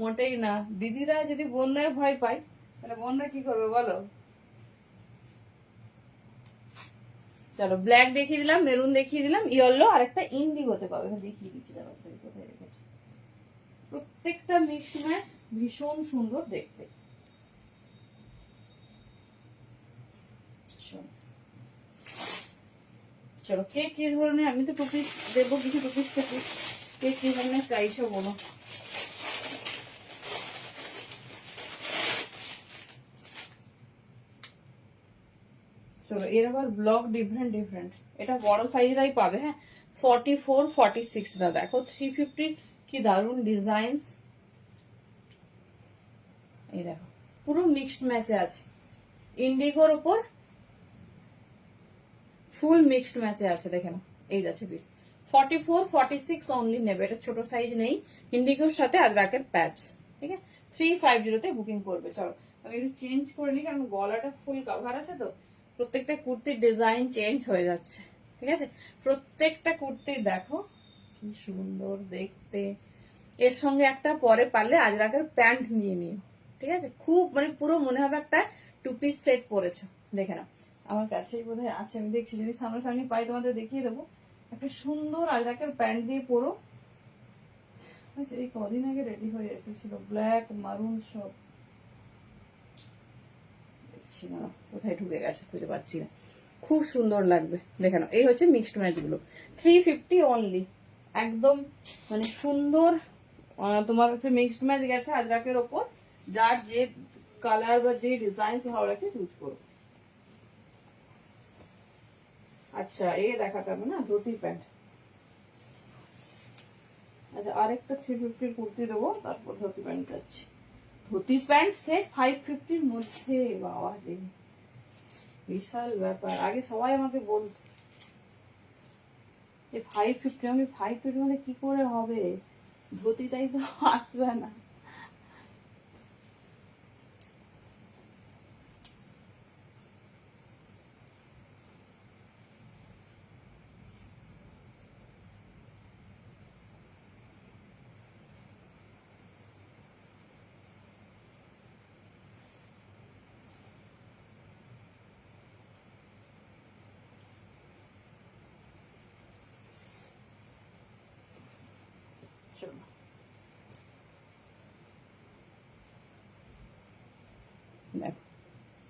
মোটেই না। দিদিরা যদি বোনদের ভয় পায়, তাহলে বোনরা কি করবে বলো? চলো, ব্ল্যাক দেখিয়ে দিলাম, মেরুন দেখিয়ে দিলাম, ইয়েলো, আর একটা ইন্ডিগোতে পাবে। দেখিয়ে দিচ্ছি, দাঁড়াও কোথায় রেখেছি। প্রত্যেকটা মিক্স ম্যাচ ভীষণ সুন্দর দেখতে। চলো, কে কি ধরনের, আমি তো টুপিস দেবো কিছু, টুপিস থেকে কে কি ধরনের চাইছো বলো। চলো, এর আবার ব্লক ডিফারেন্ট ডিফারেন্ট। এটা বড় সাইজরাই পাবে, হ্যাঁ। 44, 46 না, দেখো 350 কি দারুন ডিজাইনস। এই দেখো, পুরো মিক্সড ম্যাচে আছে, ইন্ডিগোর উপর ফুল মিক্সড ম্যাচে আছে। দেখে নাও, এই যাচ্ছে পিস 44, 46 অনলি নেবে। এটা ছোট সাইজ নেই, ইন্ডিগোর সাথে আজরাকের প্যাচ, ঠিক আছে? 350-তে বুকিং করবে। চলো, আমি একটু চেঞ্জ করে নিই, কারণ গলাটা ফুল কভার আছে তো। প্রত্যেকটা কুর্তির ডিজাইন চেঞ্জ হয়ে যাচ্ছে, ঠিক আছে? প্রত্যেকটা কুর্তি দেখো কি সুন্দর দেখতে। এর সঙ্গে একটা পরে পারলে আজরাকের প্যান্ট নিয়ে নিও, ঠিক আছে? খুব মানে পুরো মনে হবে একটা টু পিস সেট পরেছো। দেখে নাও, আমার কাছেই বোধহয় আছে, আমি দেখছি, যদি সামনাসামনি পাই তোমাদের দেখিয়ে দেবো। একটা সুন্দর আজরাকের প্যান্ট দিয়ে পরো। আচ্ছা, এই কদিন আগে রেডি হয়ে এসেছিল, ব্ল্যাক মারুন সব। দেখছি না, কোথায় ঢুকে গেছে খুঁজে পাচ্ছি না। খুব সুন্দর লাগবে। দেখে নাও, এই হচ্ছে মিক্সড ম্যাচ গুলো, 350 অনলি। একদম মানে সুন্দর। তোমার হচ্ছে মিক্সড ম্যাচ গেছে আজরাকের ওপর। যার যে কালার বা যে ডিজাইন ভালো লাগছে চুজ করো। আচ্ছা, এ দেখাতে হবে না, ধুতি প্যান্ট। আচ্ছা, আরেকটা 350 কুর্তি দেবো, তারপর ধুতি প্যান্ট যাচ্ছে। ধুতি প্যান্ট সেট 550-র মধ্যে, বাবা রে, বিশাল ব্যাপার। আগে সবাই আমাকে বলত যে 550, আমি 550-র মধ্যে কি করে হবে, ধুতিটাই তো আসবে না।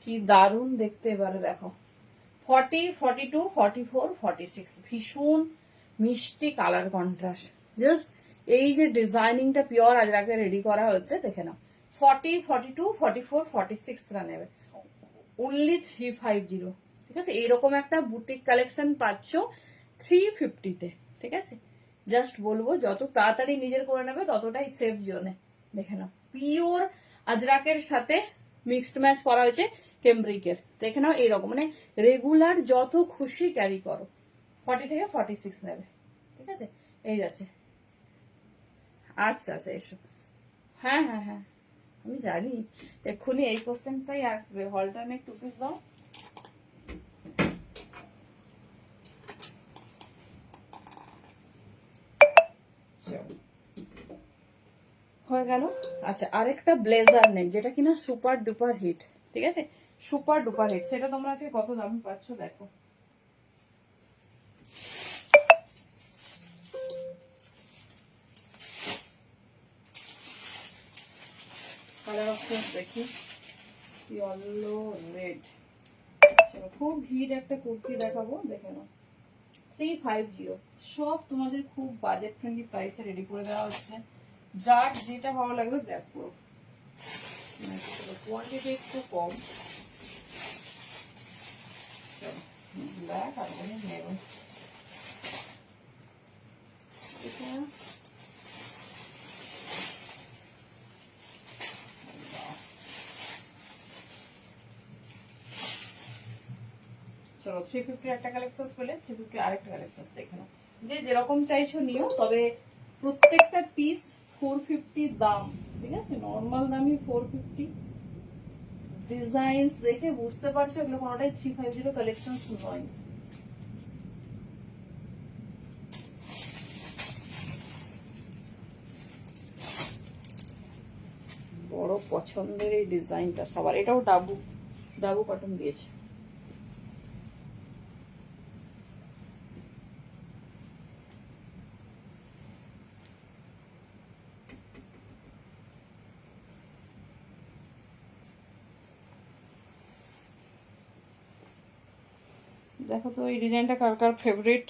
কি দারুণ দেখতে। এবারে দেখো 40, 42, 44, 46 ভীষণ মিষ্টি কালার কন্ট্রাস্ট। জাস্ট এই যে ডিজাইনিংটা পিওর আজরাকে রেডি করা হচ্ছে দেখে নাও। 40, 42, 44, 46 নেবে অনলি 350। ঠিক আছে, এইরকম একটা বুটিক কালেকশন পাচ্ছ 350-তে। ঠিক আছে, জাস্ট বলবো যত তাড়াতাড়ি নিজের করে নেবে ততটাই সেফ জোনে। দেখে নাও পিওর আজরাকের সাথে মিক্সড ম্যাচ করা হয়েছে কেমব্রিকের। দেখে নাও এইরকম, মানে রেগুলার যত খুশি ক্যারি করো 40 থেকে 46 নেবে। ঠিক আছে, এই যাচ্ছে। আচ্ছা আচ্ছা, এসো। হ্যাঁ হ্যাঁ হ্যাঁ, আমি জানি এক্ষুনি এই কোশ্চেনটাই আসবে। হলটা আমি একটু পিস দাও। হয়ে গেল। আচ্ছা, আরেকটা ব্লেজার নেক যেটা কিনা সুপার ডুপার হিট। ঠিক আছে, সুপার ডুপার হিট, সেটা তোমরা আজকে কত দাম পাচ্ছ দেখো। কালার অপশন দেখি, ইয়েলো রেড। খুব হিট একটা কুর্তি দেখাবো, দেখে নাও 350। সব তোমাদের খুব বাজেট ফ্রেন্ডলি প্রাইসে রেডি করে দেওয়া হচ্ছে। যার যেটা ভালো লাগবে গ্র্যাব করো। কোয়ান্টিটি একটু কম। ব্ল্যাক আর মেরুন। চলো 350 একটা কালেকশন পেলে 350 আরেকটা কালেকশন দেখে নাও। যে যেরকম চাইছো নিও, তবে প্রত্যেকটা পিস 450 দাম। ঠিক আছে, নর্মাল দামই 450। ডিজাইনস দেখে বুঝতে পারছো এগুলো কোনোটাই 350 কালেকশন নয়। বড় পছন্দের এই ডিজাইনটা সবার। এটাও ডাবু ডাবু কটন দিয়েছে। দেখো তো এই ডিজাইনটা কার কার ফেভারিট।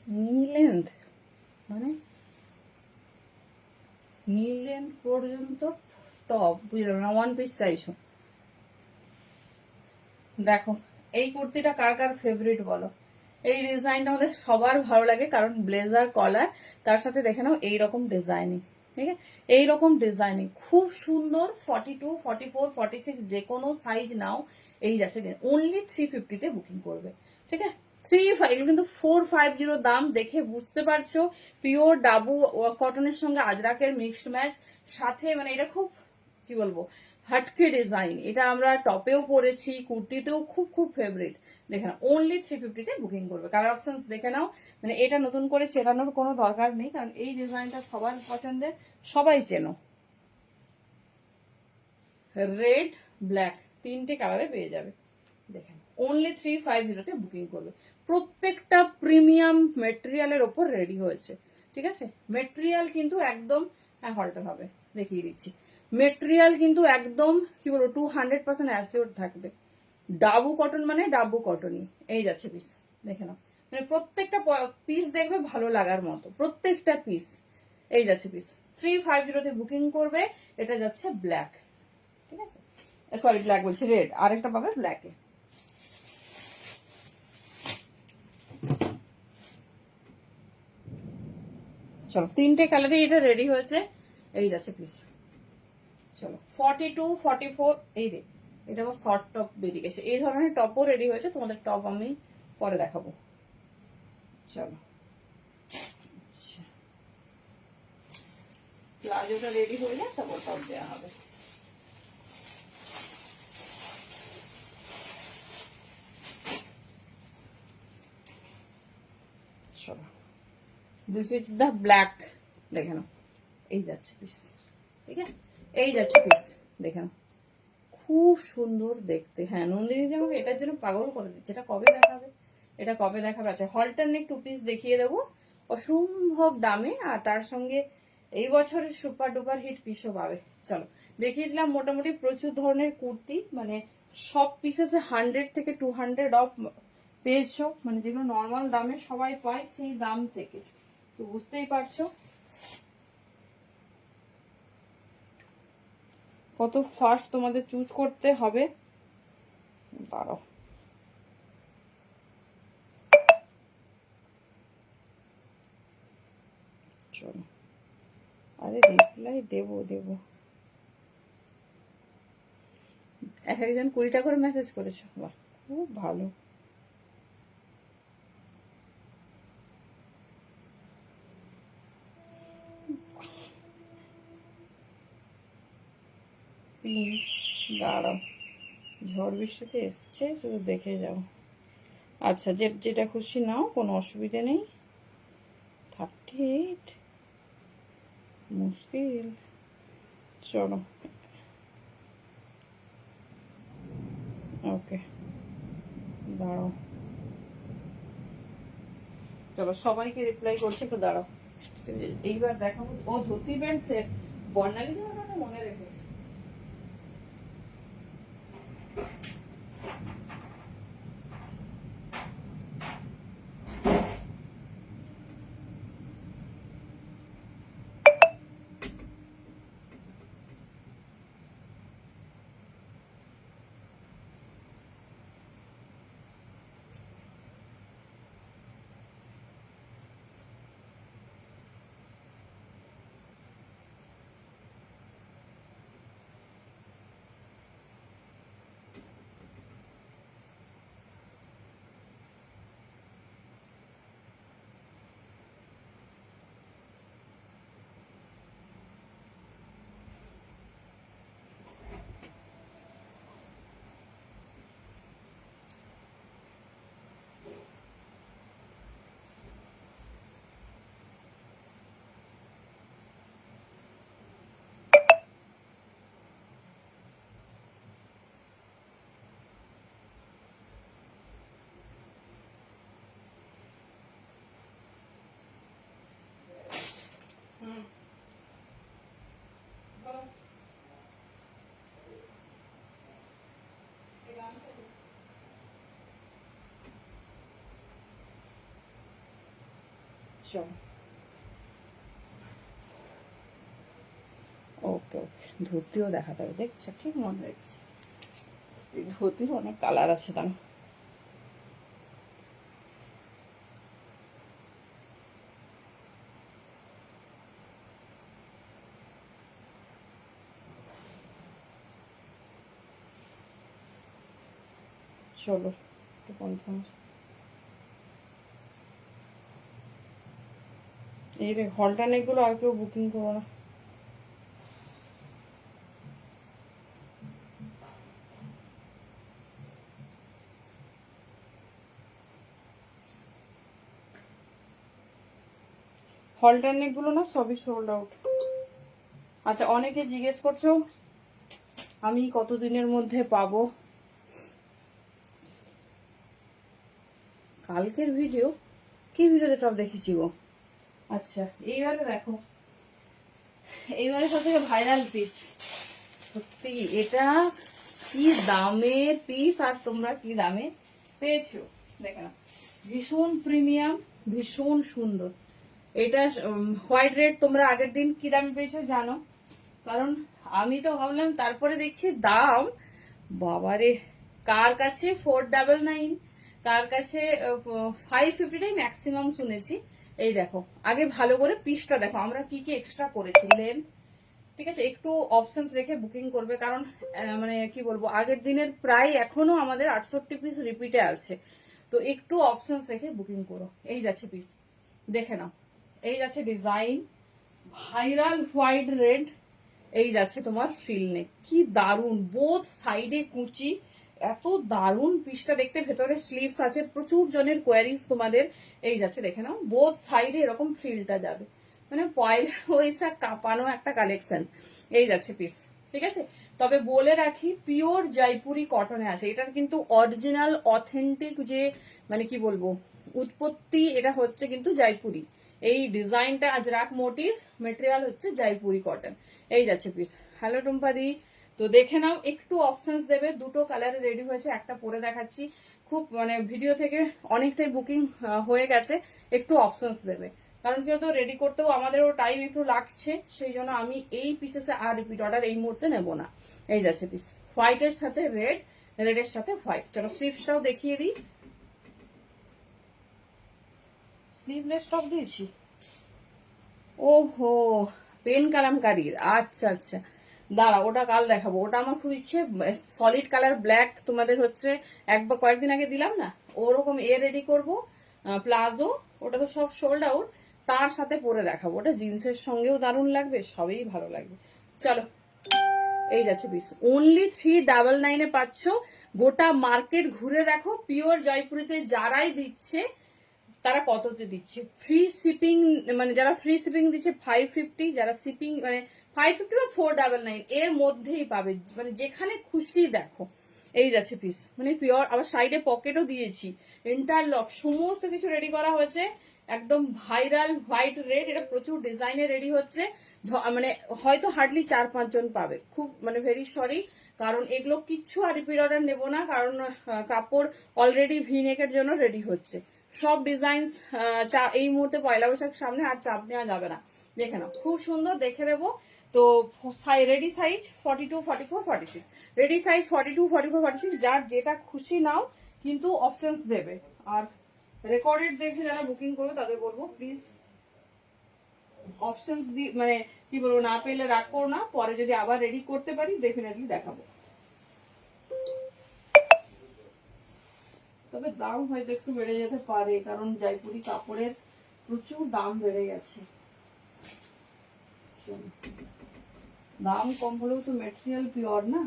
নীলেন্ড মানে নীলেন্ড পর্যন্ত টপ, বুঝলাম না, ওয়ান পিস চাইছো। দেখো এই কুর্তিটা কার কার ফেভারিট বলো। এই ডিজাইনটা আমাদের সবার ভালো লাগে, কারণ ব্লেজার কলার, তার সাথে দেখে নাও এইরকম ডিজাইনিং। ঠিক আছে, এইরকম ডিজাইনিং খুব সুন্দর। 42, 44, 46 যে কোনো সাইজ নাও, এই যাচ্ছে অনলি 350-তে বুকিং করবে। ঠিক আছে, 35 কিন্তু 450 দাম। দেখে বুঝতে পারছো পিওর ডাবু কটনের সঙ্গে আজরাকের মিক্সড ম্যাচ সাথে, মানে এটা খুব কি বলবো হাটকে ডিজাইন। এটা আমরা টপেও পরেছি, কুর্তিতেও খুব খুব ফেভারিট। দেখে নাও অনলি 350-তে বুকিং করবে। কালার অপশন দেখে নাও, মানে এটা নতুন করে চেনানোর কোনো দরকার নেই, কারণ এই ডিজাইনটা সবার পছন্দের, সবাই চেনো। রেড ব্ল্যাক তিনটে কালারে পেয়ে যাবে। দেখেন অনলি 350-তে বুকিং করবে। প্রত্যেকটা প্রিমিয়াম মেটেরিয়ালের ওপর রেডি হয়েছে। ঠিক আছে, মেটেরিয়াল কিন্তু একদম, হ্যাঁ হলটা হবে দেখিয়ে দিচ্ছি। মেটেরিয়াল কিন্তু একদম কি বলবো 200% অ্যাসিওর থাকবে। ডাবু কটন মানে ডাবু কটনই। এই যাচ্ছে পিস, দেখে নাও, মানে প্রত্যেকটা পিস দেখবে ভালো লাগার মতো, প্রত্যেকটা পিস। এই যাচ্ছে পিস 350-তে বুকিং করবে। এটা যাচ্ছে ব্ল্যাক। ঠিক আছে, সরি ব্ল্যাক বলছি, রেড। আরেকটা পাবে ব্ল্যাকে। চলো তিনটে কালারে এটা রেডি হয়েছে। এই যাচ্ছে পিস। চলো 42, 44, এই রে, এটা আবার শর্ট টপ বেরিয়ে গেছে। এই ধরনের টপও রেডি হয়েছে, তোমাদের টপ আমি পরে দেখাবো। চলো প্লাজোটা রেডি হয়ে যায়, তারপর টপ দেওয়া হবে। চলো দিস ইজ দ্য ব্ল্যাক, দেখে নাও এই যাচ্ছে পিস, ঠিক আছে, এই যাচ্ছে পিস, দেখে নাও খুব সুন্দর দেখতে। হ্যাঁ, নন্দিনী যে আমাকে এটার জন্য পাগল করে দিচ্ছে, এটা কবে দেখাবে, এটা কবে দেখাবে। আচ্ছা, হলটারনেক 2 পিস দেখিয়ে দেবো অসম্ভব দামে, আর তার সঙ্গে এই বছরের সুপার ডুপার হিট পিসও পাবে। চলো দেখিয়ে দিলাম মোটামুটি প্রচুর ধরনের কুর্তি, মানে সব পিসেসে 100 থেকে 200 অফ পেয়েছো, মানে যেগুলো নর্মাল দামে সবাই পায় সেই দাম থেকে, তো বুঝতেই পারছো কত ফাস্ট তোমাদের চুজ করতে হবে। দাঁড়াও, চলো, আরে রিপ্লাই দেবো দেবো, এক একজন 20টা করে মেসেজ করেছো, বাহ খুব ভালো। দাঁড়াও, ঝড় বৃষ্টিতে এসছে, শুধু দেখে যাও। আচ্ছা, যেটা খুশি নাও, কোনো অসুবিধা নেই। 38 মুশকিল, চলো ওকে, দাঁড়াও, চলো সবাইকে রিপ্লাই করছে, একটু দাঁড়াও। এইবার দেখাবো, ও ধুতি প্যান্ট সেট বর্ণালী মনে রেখেছে। ওকে ওকে, ধুতিও দেখাতে হবে, দেখছো, ঠিক মনে রাখছি, ধুতির অনেক কালার আছে দাম। চলো একটু কনফার্ম, এই রে হলটারনেক গুলো আর কেউ বুকিং করো না। হলটারনেক গুলো না সবই সোল্ড আউট। আচ্ছা, অনেকে জিজ্ঞেস করছো আমি কতদিনের মধ্যে পাবো। কালকের ভিডিও কি ভিডিওতে টপ দেখেছি গো। আচ্ছা, এইবারে দেখো, এইবারে সব থেকে ভাইরাল পিস, সত্যি এটা কি দামের পিস, আর তোমরা কি দামে পেয়েছো দেখে না, ভীষণ প্রিমিয়াম, ভীষণ সুন্দর। এটা হোয়াইট রেড তোমরা আগের দিন কি দামে পেয়েছো জানো, কারণ আমি তো ভাবলাম, তারপরে দেখছি দাম, বাবারে, কার কাছে 499, কার কাছে 550টাই ম্যাক্সিমাম শুনেছি। এই দেখো, আগে ভালো করে পিসটা দেখো, আমরা কি কি এক্সট্রা করেছি, লেন্থ, ঠিক আছে, একটু অপশন রেখে বুকিং করবে, কারণ মানে কি বলবো, আগের দিনের প্রায় এখনো আমাদের 68 পিস রিপিটে আছে, তো একটু অপশন রেখে বুকিং করো। এই যাচ্ছে পিস, দেখে নাও, এই যাচ্ছে ডিজাইন, ভাইরাল হোয়াইট রেড, এই যাচ্ছে তোমার ফ্রিল নেক, কি দারুন, বোথ সাইডে কুচি, এত দারুন পিসটা দেখতে, ভেতরে স্লিভস আছে, প্রচুর জনের কোয়ারিজ তোমাদের। এই যাচ্ছে দেখে নাও, বোথ সাইডে এরকম ফ্রিলটা যাবে, মানে পয়লা বৈশাখ কাঁপানো একটা কালেকশন। এই যাচ্ছে পিস, ঠিক আছে। তবে বলে রাখি পিওর জয়পুরি কটনে আছে, এটার কিন্তু অরিজিনাল অথেন্টিক যে মানে কি বলবো উৎপত্তি, এটা হচ্ছে কিন্তু জয়পুরি। এই ডিজাইনটা আজরাক মোটিভ, মেটেরিয়াল হচ্ছে জয়পুরি কটন। এই যাচ্ছে পিস। হ্যালো টুম্পাদি, তো দেখে নাও, একটু অপশনস দেবে, দুটো কালারে রেডি হয়েছে, একটা পরে দেখাচ্ছি। খুব মানে ভিডিও থেকে অনেকটাই বুকিং হয়ে গেছে, একটু অপশনস দেবে, কারণ কি বলতো রেডি করতেও আমাদেরও টাইম একটু লাগছে, সেই জন্য আমি এই পিসেসে আর রিপিট অর্ডার এই মুহূর্তে নেব না। এই যাচ্ছে পিস, হোয়াইটের সাথে রেড, রেডের সাথে হোয়াইট। চলো স্লিভসটাও দেখিয়ে দিই। স্লিভলেস টপ দিয়েছি, ওহো পেন কালামকারীর, আচ্ছা আচ্ছা দাঁড়া, ওটা কাল দেখাবো। ওটা আমার খুব ইচ্ছে, সলিড কালার ব্ল্যাক, তোমাদের হচ্ছে একবার কয়েকদিন আগে দিলাম না, ওরকম এ রেডি করবো প্লাজো, ওটা তো সব সোল্ড আউট, তার সাথে পরে দেখাবো। ওটা জিন্সের সঙ্গেও দারুণ লাগবে, সবই ভালো লাগবে। চলো এই যাচ্ছে পিস, অনলি 399 পাচ্ছ। গোটা মার্কেট ঘুরে দেখো পিওর জয়পুরিতে যারাই দিচ্ছে তারা কততে দিচ্ছে। ফ্রি শিপিং, মানে যারা ফ্রি শিপিং দিচ্ছে 550, যারা শিপিং মানে 550 বা 499 এর মধ্যেই পাবে, মানে যেখানে খুশি দেখো। এই যাচ্ছে পিস, মানে পিওর। আবার সাইডে পকেটও দিয়েছি, ইন্টারলক, সমস্ত কিছু রেডি করা হয়েছে। একদম ভাইরাল হোয়াইট রেড, এটা প্রচুর ডিজাইনে রেডি হচ্ছে। মানে হয়তো হার্ডলি 4-5 জন পাবে, খুব মানে ভেরি সরি, কারণ এগুলো কিচ্ছু আর রিপিট অর্ডার নেবো না, কারণ কাপড় অলরেডি ভিনেকের জন্য রেডি হচ্ছে। সব ডিজাইন এই মুহূর্তে পয়লা বৈশাখ সামনে, আর চাপ নেওয়া যাবে না। দেখে নাও, খুব সুন্দর দেখে নেবো। তো রেডি সাইজ 42, 44, 46, রেডি সাইজ 42, 44, 46, যার যেটা খুশি নাও, কিন্তু অপশনস দেবে। আর রেকর্ডেড দেখে যারা বুকিং করবে তাদের বলবো প্লিজ অপশন মানে কি বলবো, না পেলে রাগ করো না, পরে যদি আবার রেডি করতে পারি ডেফিনেটলি দেখাবো। তবে দাম হয়তো একটু বেড়ে যেতে পারে, কারণ জয়পুরি কাপড়ের প্রচুর দাম বেড়ে গেছে। দাম কম হলেও তো মেটেরিয়াল পিওর না।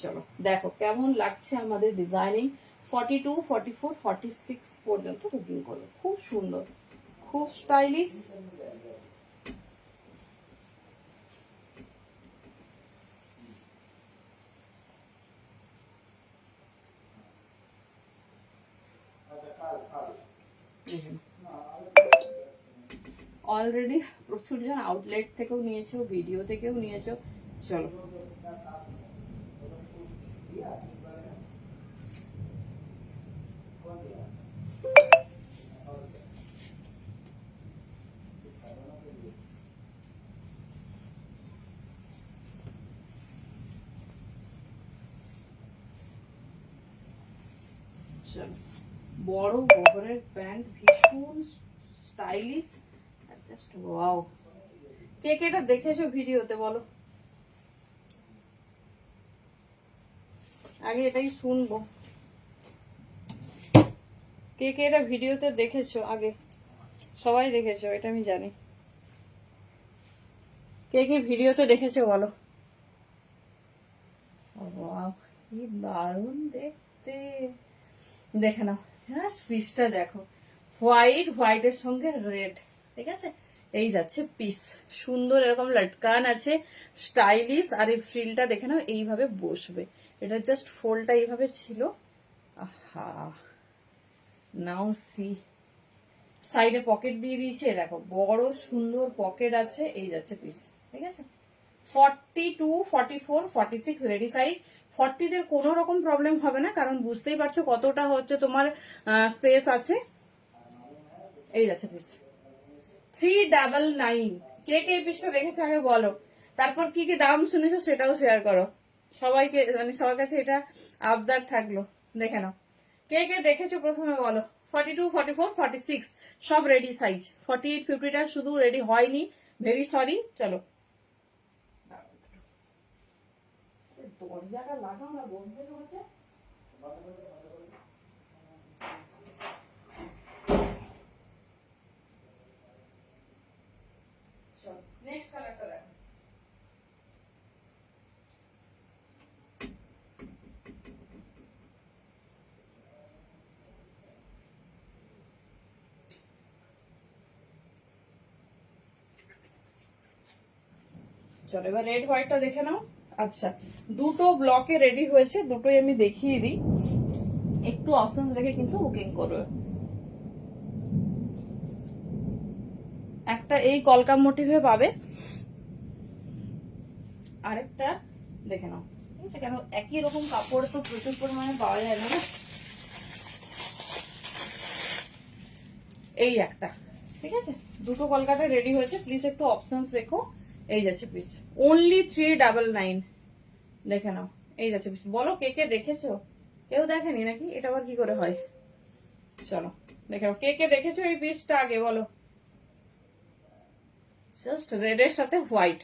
চলো দেখো কেমন লাগছে আমাদের ডিজাইনিং। 42, 44, 46 পর্যন্ত বুকিং করো, খুব সুন্দর, খুব স্টাইলিশ। অলরেডি প্রচুর জন আউটলেট থেকেও নিয়েছো, ভিডিও থেকেও নিয়েছো। চলো বড় বহরের প্যান্ট, ভীষণ স্টাইলিশ, জাস্ট ওয়াও। কে কে এটা দেখেছো ভিডিওতে বলো, আগে এটাই শুনবো। কে কে এটা ভিডিওতে দেখেছো আগে? সবাই দেখেছো এটা আমি জানি। কে কে ভিডিওতে দেখেছো বলো। কি দারুণ দেখতে, দেখে নাও। হ্যাঁ পিসটা দেখো, হোয়াইট, হোয়াইটের সঙ্গে রেড, ঠিক আছে। এই যাচ্ছে পিস, সুন্দর এরকম লটকান আছে, স্টাইলিশ। আর এই ফ্রিলটা দেখে নাও, এইভাবে বসবে। এটা জাস্ট ফোলটা এইভাবে ছিল। আহা, নাও সি, সাইডে পকেট দিয়ে দিয়েছে, দেখো বড় সুন্দর পকেট আছে। এই যাচ্ছে পিস, ঠিক আছে। 42, 44, 46 রেডি সাইজ। 40 দের কোনো রকম প্রবলেম হবে না, কারণ বুঝতেই পারছো কতটা হচ্ছে তোমার স্পেস আছে। এই যাচ্ছে পিস 399। কে কে এই পিসটা দেখেছো আগে বলো, তারপর কি কি দাম শুনেছো সেটাও শেয়ার করো। সবাইকে মানে সবার কাছে এটা আবদার থাকলো, দেখে নাও। কে কে দেখেছো প্রথমে বলো। 42, 44, 46 সব রেডি সাইজ। 48, 50টা শুধু রেডি হয়নি, ভেরি সরি। চলো দরজাটা লাগাও না, বন্ধ হচ্ছে। নেক্সট কালারটা দেখো, চলো এবার রেড হোয়াইটটা দেখে নাও। আচ্ছা, দুটো ব্লকে রেডি হয়েছে, দুটোই আমি দেখিয়ে দিই। একটু অপশন রেখে কিন্তু বুকিং করবে। একটা এই কলকা মোটিভে পাবে, আরেকটা দেখে নাও, ঠিক আছে? কেন একই রকম কাপড় তো প্রচুর পরিমাণে পাওয়া যায় না। এই একটা, ঠিক আছে? দুটো কলকাতায় রেডি হয়েছে, প্লিজ একটু অপশনস রেখো। এই যাচ্ছে পিস, অনলি 399। দেখে নাও, এই যাচ্ছে পিস। বলো কে কে দেখেছো? কেউ দেখেনি নাকি? এটা আবার কি করে হয়? চলো দেখে নাও, কে কে দেখেছো এই পিসটা আগে বলো। জাস্ট রেড এর সাথে হোয়াইট,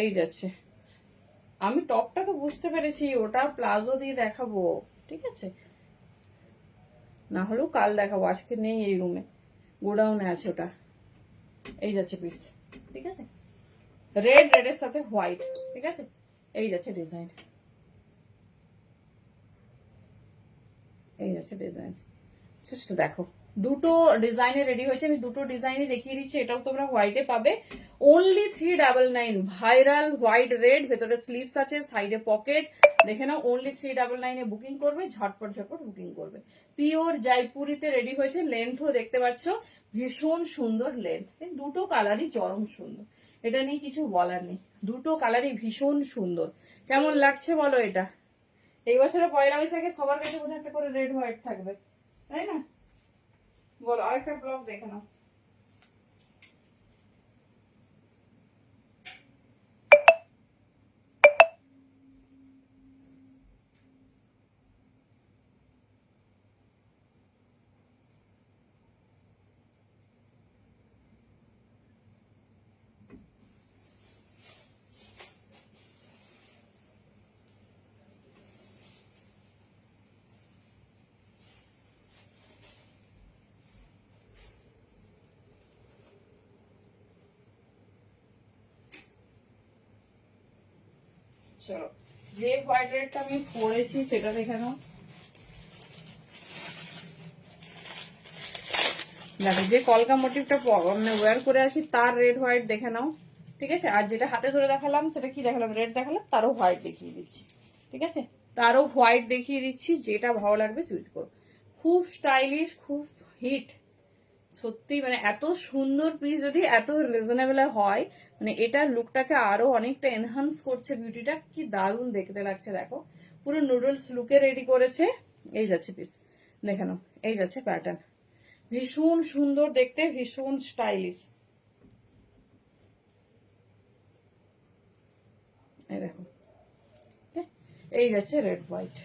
এই যাচ্ছে। আমি টপটা তো বুঝতে পেরেছি, ওটা প্লাজো দিয়ে দেখাবো, ঠিক আছে? না হলেও কাল দেখাবো, আজকে নেই এই রুমে, গোডাউনে আছে ওটা। এই যাচ্ছে পিস, ঠিক আছে? রেড রেডের সাথে হোয়াইট, ঠিক আছে? এই যাচ্ছে ডিজাইন, এই যাচ্ছে ডিজাইন। জাস্ট দেখো, দুটো ডিজাইনে রেডি হয়েছে। আমি দুটো ডিজাইনই দেখিয়ে দিচ্ছি, এটাও তোমরা হোয়াইটে পাবে। অনলি 399। ভাইরাল হোয়াইট রেড, ভেতরে স্লিভস আছে, সাইডে পকেট। দেখে নাও, অনলি 399 এ বুকিং করবে, ঝটপট ঝটপট বুকিং করবে। পিওর জয়পুরিতে রেডি হয়েছে। লেন্থও দেখতে পাচ্ছ, ভীষণ সুন্দর লেন্থ। দুটো কালারই চরম সুন্দর, এটা নিয়ে কিছু বলার নেই। দুটো কালারই ভীষণ সুন্দর। কেমন লাগছে বলো এটা? এই বছরে পয়লা বৈশাখে সবার কাছে বোধহয় একটা করে রেড হোয়াইট থাকবে, তাই না? বলো, আরেকটা ব্লগ দেখে নাও। চলো, যে হোয়াইট রেডটা আমি পরেছি সেটা দেখে নাও। দেখো, যে কলকা মোটিভটা মানে ওয়্যার করে আছি তার রেড হোয়াইট দেখে নাও, ঠিক আছে? আর যেটা হাতে ধরে দেখালাম সেটা কি দেখালাম? রেড দেখালাম, তারও হোয়াইট দেখিয়ে দিচ্ছি, ঠিক আছে? তারও হোয়াইট দেখিয়ে দিচ্ছি, যেটা ভালো লাগবে চুজ করো। খুব স্টাইলিশ, খুব হিট, সত্যি। মানে এত সুন্দর পিস যদি এত রিজনেবল হয়, মানে এটা লুকটাকে আরো অনেকটা এনহান্স করছে, বিউটিটা কি দারুণ দেখতে লাগছে। দেখো, পুরো নুডলস লুকে রেডি করেছে। এই যাচ্ছে পিস, দেখে নাও। এই যাচ্ছে প্যাটার্ন, ভীষণ সুন্দর দেখতে, ভীষণ স্টাইলিশ। এই দেখো, এই যাচ্ছে রেড হোয়াইট,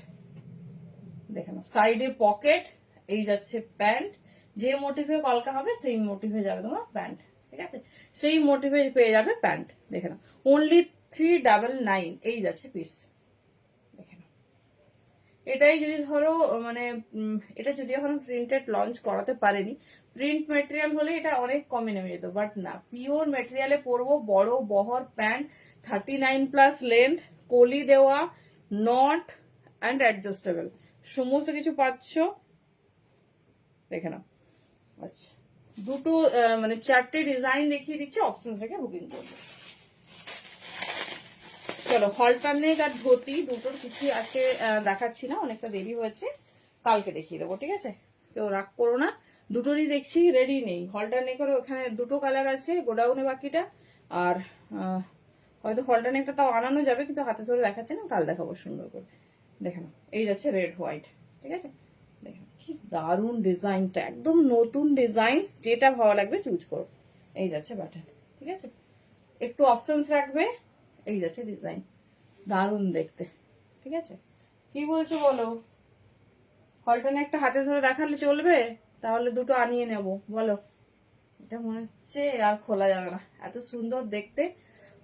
দেখে নাও। সাইডে পকেট, এই যাচ্ছে প্যান্ট। যে মোটিভে কলকা হবে সেই মোটিভে যাবে তোমার প্যান্ট, ঠিক আছে? সেই মোটিভে পেয়ে যাবে প্যান্ট, দেখে নাও। অনলি 399, এই যাচ্ছে পিস, দেখে নাও। এটাই যদি ধরো মানে এটা যদি এখন প্রিন্টেড লঞ্চ করাতে পারেনি, প্রিন্ট মেটেরিয়াল হলে এটা অনেক কমে নেমে যেত, বাট না, পিওর মেটেরিয়ালে পরবো। বড় বহর প্যান্ট, 39+ লেন্থ, কলি দেওয়া, নট অ্যান্ড অ্যাডজাস্টেবল, সমস্ত কিছু পাচ্ছ, দেখে নাও। আচ্ছা, দুটো মানে 4টে ডিজাইন দেখিয়ে দিচ্ছি, অপশন থেকে বুকিং করবে। চলো, হলটার নেক আর ধুতি দুটোর কিছু আজকে দেখাচ্ছি না, অনেকটা দেরি হয়েছে, কালকে দেখিয়ে দেবো, ঠিক আছে? কেউ রাগ করো না, দুটোরই দেখছি রেডি নেই। হলটার নেকের ওখানে দুটো কালার আছে গোডাউনে, বাকিটা। আর হয়তো হলটার নেকটা তাও আনানো যাবে, কিন্তু হাতে ধরে দেখাচ্ছে না, কাল দেখাবো সুন্দর করে। দেখে নাও, এই যাচ্ছে রেড হোয়াইট, ঠিক আছে? দেখো কি দারুণ ডিজাইনটা, একদম নতুন ডিজাইন, যেটা ভালো লাগবে চুজ করো। এই যাচ্ছে বাটন, ঠিক আছে? একটু অপশনস রাখবে। এই যাচ্ছে ডিজাইন, দারুণ দেখতে, ঠিক আছে? কি বলছো বলো? হলটানে একটা হাতে ধরে দেখালে চলবে? তাহলে দুটো আনিয়ে নেব, বলো? এটা মনে হচ্ছে আর খোলা যাবে না, এত সুন্দর দেখতে।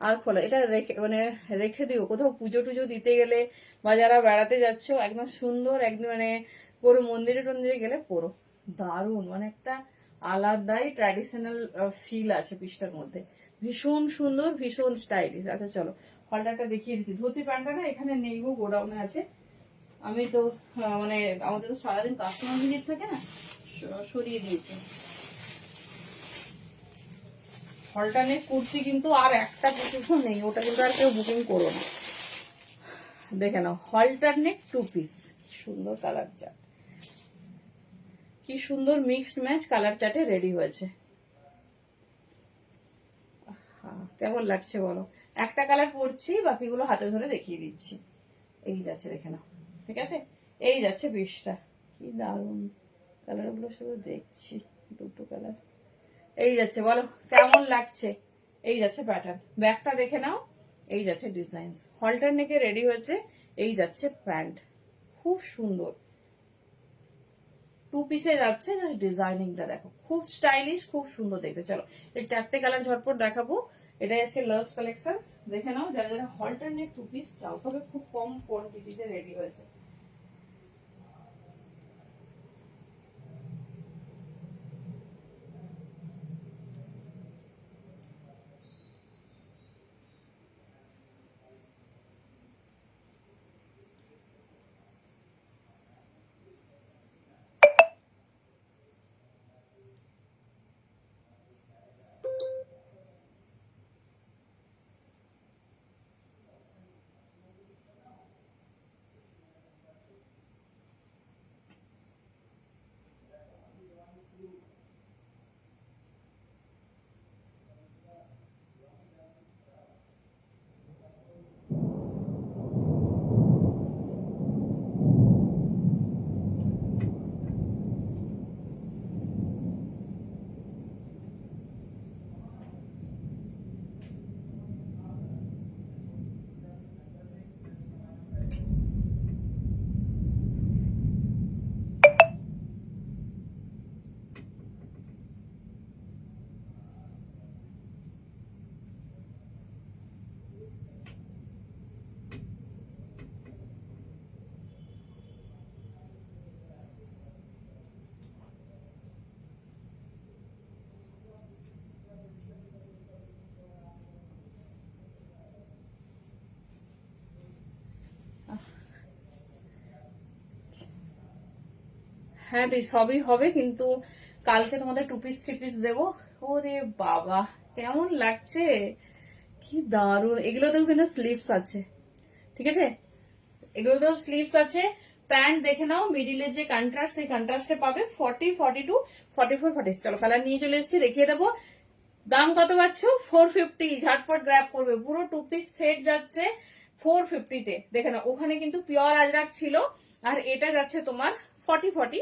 আর খোলা, এটা রেখে মানে রেখে দিও কোথাও পুজো টুজো দিতে গেলে, বা যারা বেড়াতে যাচ্ছ, একদম সুন্দর, একদম মানে পুরো মন্দিরে টন্দিরে গেলে পরো, দারুণ। মানে একটা আলাদাই ট্র্যাডিশনাল ফিল আছে পিসটার মধ্যে, ভীষণ সুন্দর, ভীষণ স্টাইলিশ। আচ্ছা চলো, হলটাটা দেখিয়ে দিচ্ছি। ধুতি প্যান্টটা না এখানে নেই গো, গোডাউনে আছে। আমি তো মানে আমাদের তো সারাদিন কাস্টমার ভিজিট থাকে না, সরিয়ে দিয়েছি। অল্টারনেট কুর্তি কিন্তু আর একটা পিসও নেই, ওটা কিন্তু আর কেউ বুকিং করো না। দেখে নাও অল্টারনেট 2 পিস, সুন্দর কালার চার্ট, কি সুন্দর মিক্সড ম্যাচ কালার চার্টে রেডি হয়েছে। কেমন লাগছে বলো? একটা কালার পরছি, বাকিগুলো হাতে ধরে দেখিয়ে দিচ্ছি। এই যাচ্ছে, দেখে নাও, ঠিক আছে? এই যাচ্ছে পিসটা, কি দারুণ কালারগুলো শুধু দেখছি, দুটো কালার। এই যাচ্ছে, বলো কেমন লাগছে? এই যাচ্ছে প্যাটার্ন, ব্যাকটা দেখে নাও। এই যাচ্ছে ডিজাইন, হল্টার নেকে রেডি হয়েছে। এই যাচ্ছে প্যান্ট, খুব সুন্দর 2 পিসে যাচ্ছে। ডিজাইনিংটা দেখো, খুব স্টাইলিশ, খুব সুন্দর দেখতে। চলো এর 4টে কালার ঝটপট দেখাবো। এটাই আজকে লাভস কালেকশন। দেখে নাও, যারা যারা হল্টার নেক 2 পিস চাও, তবে খুব কম কোয়ান্টিটিতে রেডি হয়েছে। হ্যাঁ দি, সবই হবে, কিন্তু কালকে তোমাদের 2 পিস 3 পিস দেবো। ওরে বাবা, কেমন লাগছে, কি দারুণ। এগুলোতেও কিন্তু স্লিভস আছে, ঠিক আছে? এগুলোতেও স্লিভস আছে। প্যান্ট দেখে নাও, মিডিলের যে কন্ট্রাস্ট, সেই কন্ট্রাস্টে পাবে 40, 42, 44, 46। চলো কালার নিয়ে চলে এসেছি, দেখিয়ে দেবো। দাম কত পাচ্ছ? 450। ঝটপট গ্র্যাব করবে, পুরো 2 পিস সেট যাচ্ছে 450-তে। দেখে নাও, ওখানে কিন্তু পিওর আজরাক ছিল, আর এটা যাচ্ছে তোমার 40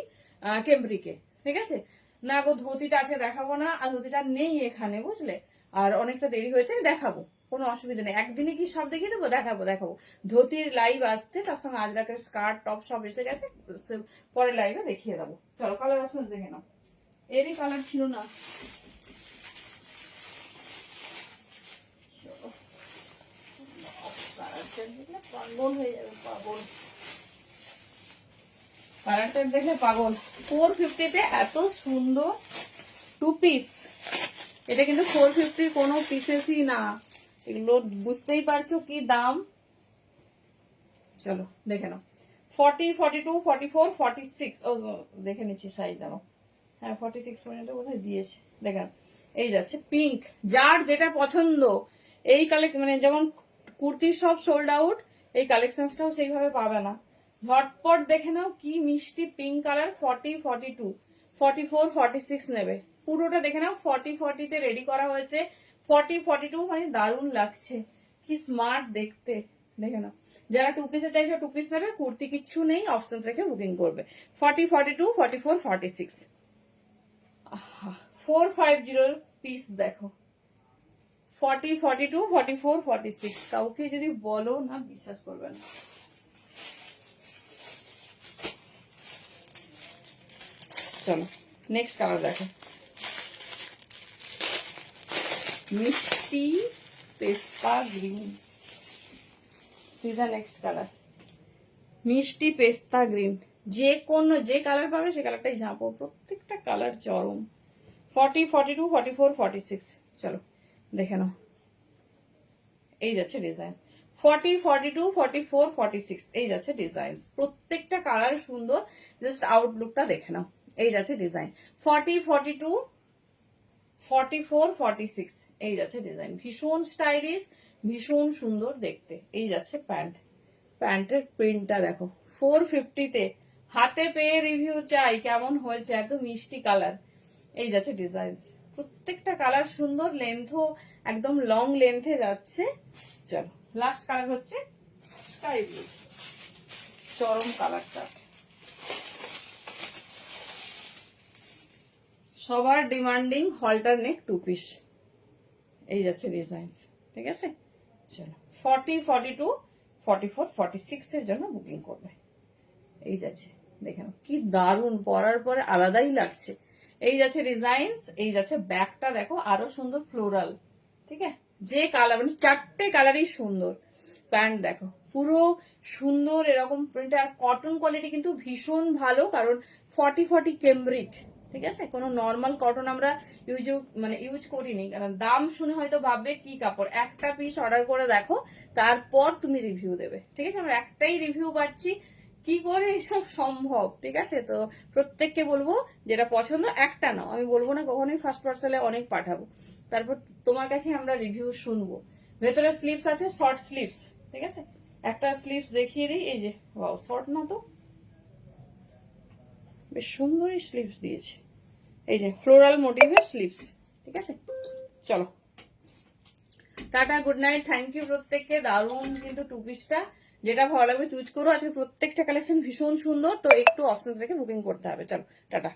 কেমব্রিকে, ঠিক আছে? না গো, ধুতিটা আছে, দেখাবো না, আর ধুতিটা নেই এখানে, বুঝলে? আর অনেকটা দেরি হয়েছে, আমি দেখাবো, কোনো অসুবিধা নেই। একদিনে কি সব দেখিয়ে দেবো? দেখাবো। ধুতির লাইভ আসছে, তার সঙ্গে আজরাকের স্কার্ট টপ সব এসে গেছে, পরে লাইভে দেখিয়ে দেবো। চলো কালার অপশন দেখে নাও। এরই কালার ছিল না, পাগল হয়ে যাবে, পাগল। কালারটা দেখে পাগল। 450-তে এত সুন্দর 2 পিস। এটা কিন্তু 450 কোনো পিসেসই না, এগুলো বুঝতেই পারছো কি দাম। চলো দেখে নাও, 40, 42, 44, 46। ও দেখে নিচ্ছি সাইজ দাও। হ্যাঁ 46 পর্যন্ত কোথায় দিয়েছে, দেখে নাও। এই যাচ্ছে পিঙ্ক, যার যেটা পছন্দ। এই মানে যেমন কুর্তির সব সোল্ড আউট, এই কালেকশনটাও সেইভাবে পাবে না। ঝটপট দেখে নাও, কি মিষ্টি পিঙ্ক কালার। 40, 42, 44, 46 নেবে। পুরোটা দেখে নাও, 40, 40-তে রেডি করা হয়েছে। 40, 42 মানে দারুণ লাগছে, কি স্মার্ট দেখতে। দেখে নাও, যারা 2 পিসে চাইছে 2 পিস নেবে, কুর্তি কিচ্ছু নেই, অপশন রেখে বুকিং করবে। 40, 42, 44, 46। 450 পিস দেখো, 40, 42, 44, 46। কাউকে যদি বলো না, বিশ্বাস করবে না। চলো নেক্সট কালার দেখো, মিষ্টি পেস্তা গ্রিন। সিজা নেক্সট কালার, মিষ্টি পেস্তা গ্রিন। যে কালার পাবে সে কালারটাই ঝাঁপো, প্রত্যেকটা কালার চরম। 40, 42, 44, 46। চলো দেখে নাও, এই যাচ্ছে ডিজাইন। 40, 42, 44, 46 এই যাচ্ছে ডিজাইন। প্রত্যেকটা কালার সুন্দর, জাস্ট আউটলুকটা দেখে নাও। এই যাচ্ছে ডিজাইন। 40, 42, 44 46 এই যাচ্ছে ডিজাইন, ভীষণ স্টাইলিশ, ভীষণ সুন্দর দেখতে। এই যাচ্ছে প্যান্ট, প্যান্টের প্রিন্টটা দেখো 450-তে হাতে পেয়ে রিভিউ চাই কেমন হয়েছে, এত মিষ্টি কালার। এই যাচ্ছে ডিজাইন, প্রত্যেকটা কালার সুন্দর, লেন্থও একদম লং লেন্থে যাচ্ছে। চলো লাস্ট কালার হচ্ছে স্কাই ব্লু, চরম কালার চার্ট, সবার ডিমান্ডিং হলটার নেক 2 পিস। এই যাচ্ছে ডিজাইন, ঠিক আছে। চলো 40 42 44 46 এর জন্য বুকিং করবে। এই যাচ্ছে, দেখে নাও কি দারুণ, পরার পরে আলাদাই লাগছে। এই যাচ্ছে ডিজাইনস, এই যাচ্ছে ব্যাকটা দেখো আরো সুন্দর ফ্লোরাল, ঠিক আছে, যে কালার মানে 4টে কালারই সুন্দর। প্যান্ট দেখো পুরো সুন্দর এরকম প্রিন্ট, আর কটন কোয়ালিটি কিন্তু ভীষণ ভালো, কারণ 40 কেমব্রিক, ঠিক আছে, কোনো নর্মাল কটন আমরা ইউজ করিনি, কারণ দাম শুনে হয়তো ভাববে কি কাপড়। একটা পিস অর্ডার করে দেখো, তারপর তুমি রিভিউ দেবে, ঠিক আছে। আমরা একটাই রিভিউ পাচ্ছি, কি করে এসব সম্ভব, ঠিক আছে। তো প্রত্যেককে বলবো যেটা পছন্দ একটা নাও, আমি বলবো না কখনোই ফার্স্ট পার্সেলে অনেক পাঠাবো, তারপর তোমার কাছে আমরা রিভিউ শুনবো। ভেতরে স্লিভস আছে, শর্ট স্লিভস, ঠিক আছে। একটা স্লিভস দেখিয়ে দিই, এই যে ওয়াও, শর্ট না তো বেশ সুন্দরই স্লিভস দিয়েছে, এই যে ফ্লোরাল মোটিভের স্লিভস, ঠিক আছে। চলো tata, good night, thank you প্রত্যেককে। দারুণ কিন্তু 2 পিসটা, যেটা ভালো লাগবে চুজ করো। আজকে প্রত্যেকটা কালেকশন ভীষণ সুন্দর, তো একটু অপশন রেখে বুকিং করতে হবে। চলো টাটা।